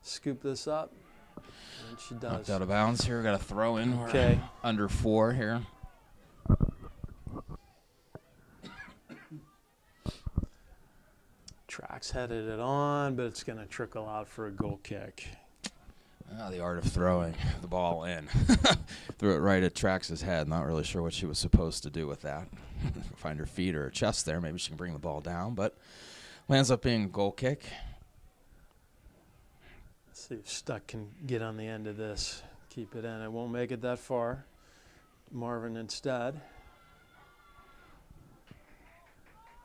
scoop this up. And she does. Knocked out of bounds here. Got a throw in. Okay. We're under 4 here. Track's headed it on, but it's going to trickle out for a goal kick. The art of throwing the ball in. Threw it right at Trax's head. Not really sure what she was supposed to do with that. Find her feet or her chest there. Maybe she can bring the ball down, but lands up being a goal kick. Let's see if Stuck can get on the end of this. Keep it in. It won't make it that far. Marvin instead.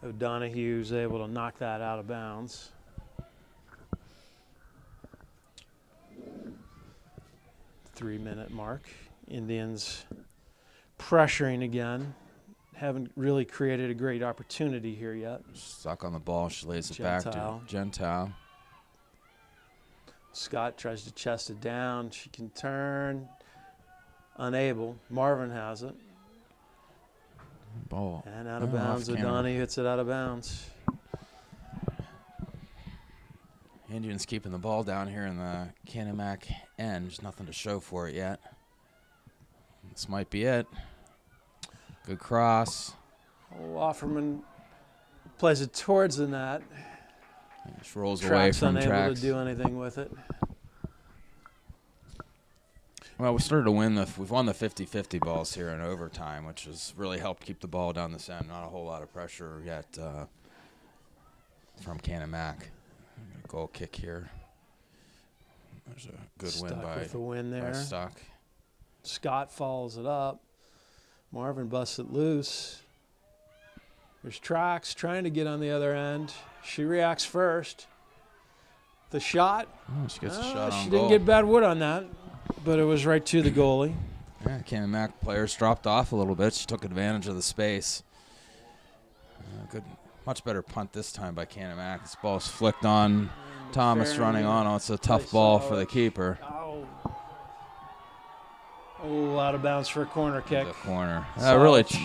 O'Donoghue's able to knock that out of bounds. Three-minute mark. Indians pressuring again. Haven't really created a great opportunity here yet. Stuck on the ball. She lays it back to Gentile. Scott tries to chest it down. She can turn. Unable. Marvin has it. Ball. And out of bounds. O'Donoghue hits it out of bounds. Indians keeping the ball down here in the Canon-Mac end. There's nothing to show for it yet. This might be it. Good cross. Oh, Offerman plays it towards the net. Just rolls away from unable Trax. to do anything with it. Well, we started to win we've won the 50-50 balls here in overtime, which has really helped keep the ball down this end. Not a whole lot of pressure yet from Canon-Mac. Goal kick here. There's a good Stuck win by, with the win there. by Stuck. Scott follows it up. Marvin busts it loose. There's Trax trying to get on the other end. She reacts first. The shot. Oh, she gets a shot on She goal. didn't get bad wood on that, but it was right to the goalie. Yeah, Canon-Mac players dropped off a little bit. She took advantage of the space. Good, much better punt this time by Canon-Mac. This ball's flicked on. Thomas running on. Oh, it's a tough ball for the keeper. Oh. Oh, out of bounds for a corner kick. The corner.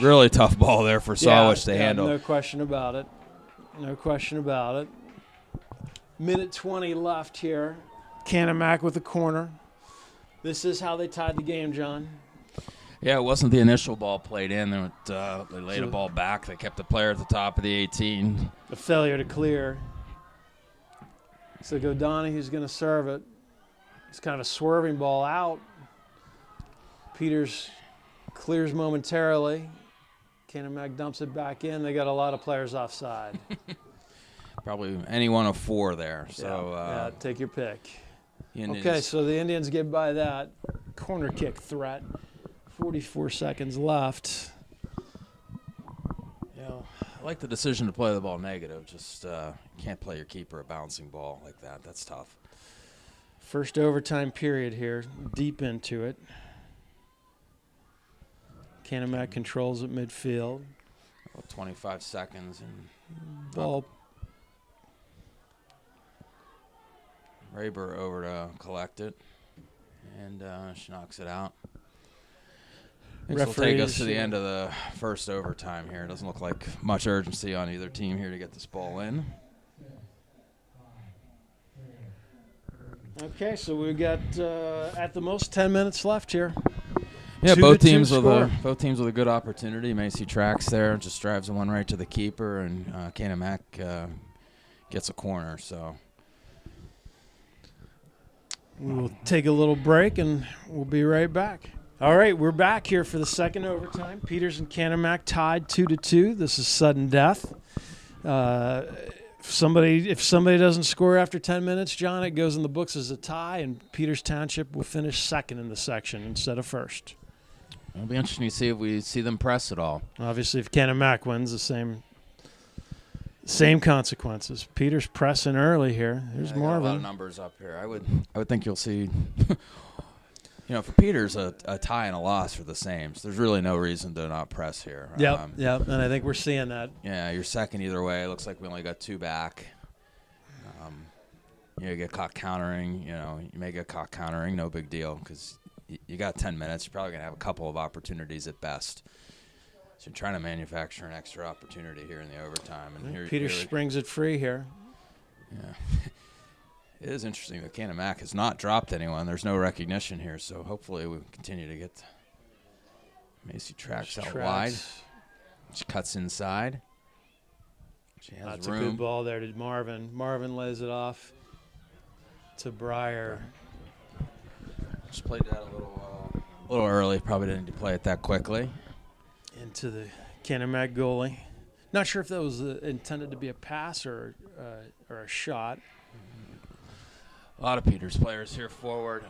Really tough ball there for Sawich to handle. No question about it. No question about it. Minute 20 left here. Canon-Mac with the corner. This is how they tied the game, John. Yeah, it wasn't the initial ball played in. They laid a ball back. They kept the player at the top of the 18. A failure to clear. So O'Donoghue's going to serve it. It's kind of a swerving ball out. Peters clears momentarily. Canon-Mac dumps it back in. They got a lot of players offside. Probably any one of 4 there. So yeah, take your pick. Indians, Okay, so the Indians get by that corner kick threat. 44 seconds left. I like the decision to play the ball negative. Just can't play your keeper a bouncing ball like that. That's tough. First overtime period here, deep into it. Canon-Mac controls at midfield. About 25 seconds and Ball. Raber over to collect it, and she knocks it out. This will take us to the end of the first overtime here. It doesn't look like much urgency on either team here to get this ball in. Okay, so we've got at the most 10 minutes left here. Yeah, 2-2 both teams score. with a good opportunity. Macy tracks there, just drives the one right to the keeper, and Canon-Mac gets a corner. So we will take a little break, and we'll be right back. All right, we're back here for the second overtime. Peters and Canon-Mac tied 2-2. This is sudden death. If somebody doesn't score after 10 minutes, John, it goes in the books as a tie, and Peters Township will finish second in the section instead of first. It'll be interesting to see if we see them press at all. Obviously, if Canon-Mac wins, the same consequences. Peters pressing early here. There's I got a lot of Marvin. numbers up here. I would think you'll see. For Peters, a tie and a loss are the same. So there's really no reason to not press here. Yep, and I think we're seeing that. Yeah, you're second either way. It looks like we only got 2 back. You get caught countering. You may get caught countering. No big deal because you got 10 minutes. You're probably going to have a couple of opportunities at best. So you're trying to manufacture an extra opportunity here in the overtime. And Peters springs it free here. Yeah. It is interesting that Canon-Mac has not dropped anyone. There's no recognition here, so hopefully we continue to get Macy tracks out wide. She cuts inside. She has That's room. a good ball there to Marvin. Marvin lays it off to Breyer. Just played that a little early. Probably didn't need to play it that quickly. Into the Canon-Mac goalie. Not sure if that was intended to be a pass or a shot. A lot of Peters players here forward.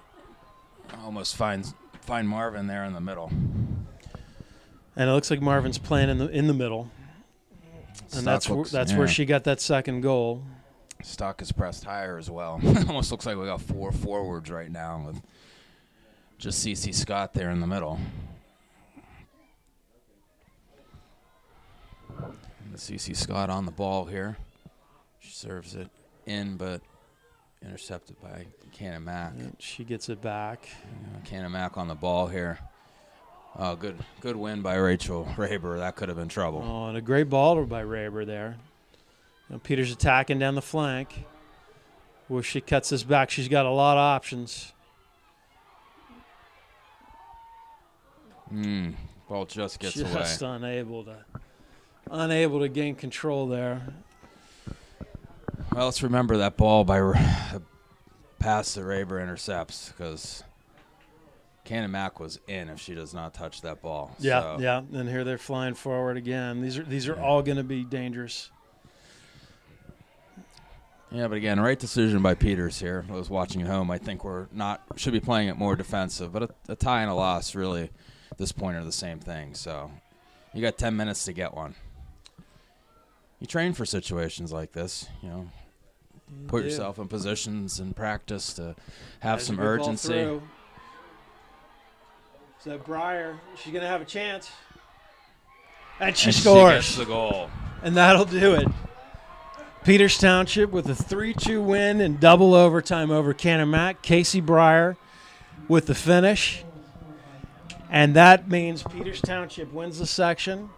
Almost find Marvin there in the middle. And it looks like Marvin's playing in the middle. And that's where she got that second goal. Stock is pressed higher as well. Almost looks like we got 4 forwards right now with just CC Scott there in the middle. And CC Scott on the ball here. She serves it in, but intercepted by Canon-Mac. She gets it back. Canon-Mac on the ball here. Oh, good win by Rachel Raber. That could have been trouble. Oh, and a great ball by Raber there. Peters attacking down the flank. Well, she cuts this back. She's got a lot of options. Ball just gets away. Just unable to gain control there. Well, let's remember that ball by pass that Raber intercepts because Canon-Mac was in if she does not touch that ball. Yeah, yeah. And here they're flying forward again. These are all going to be dangerous. Yeah, but again, right decision by Peters here. I was watching at home. I think should be playing it more defensive, but a tie and a loss really at this point are the same thing. So you got 10 minutes to get one. You train for situations like this, Put yourself in positions in practice to have some urgency. Is that Breyer? She's going to have a chance. And she scores. She gets the goal. And that'll do it. Peters Township with a 3-2 win in double overtime over Canon-Mac. Casey Breyer with the finish. And that means Peters Township wins the section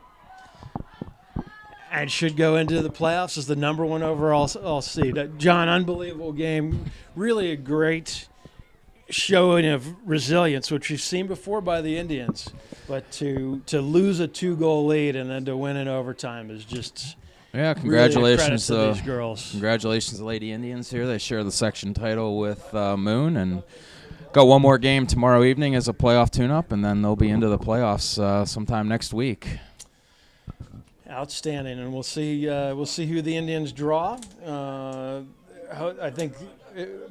and should go into the playoffs as the number 1 overall seed. John, unbelievable game. Really a great showing of resilience, which we've seen before by the Indians. But to lose a 2-goal lead and then to win in overtime is just congratulations really to these girls. Congratulations to Lady Indians here. They share the section title with Moon and got one more game tomorrow evening as a playoff tune-up, and then they'll be into the playoffs sometime next week. Outstanding, and we'll see who the Indians draw. I think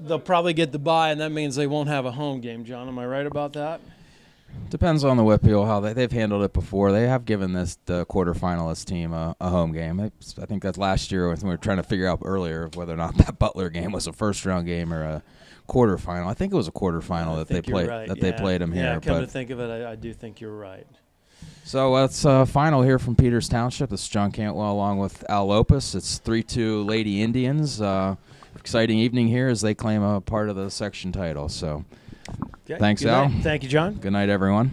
they'll probably get the bye, and that means they won't have a home game. John, am I right about that? Depends on the Whitfield how they've handled it before. They have given the quarterfinalist team a home game. I think that's last year when we were trying to figure out earlier whether or not that Butler game was a first-round game or a quarterfinal. I think it was a quarterfinal that they played. Right. They played them here. Yeah, come to think of it, I do think you're right. So that's final here from Peters Township. This is John Cantwell along with Al Lopez. It's 3-2 Lady Indians. Exciting evening here as they claim a part of the section title. So Okay. thanks, Good Al. night. Thank you, John. Good night, everyone.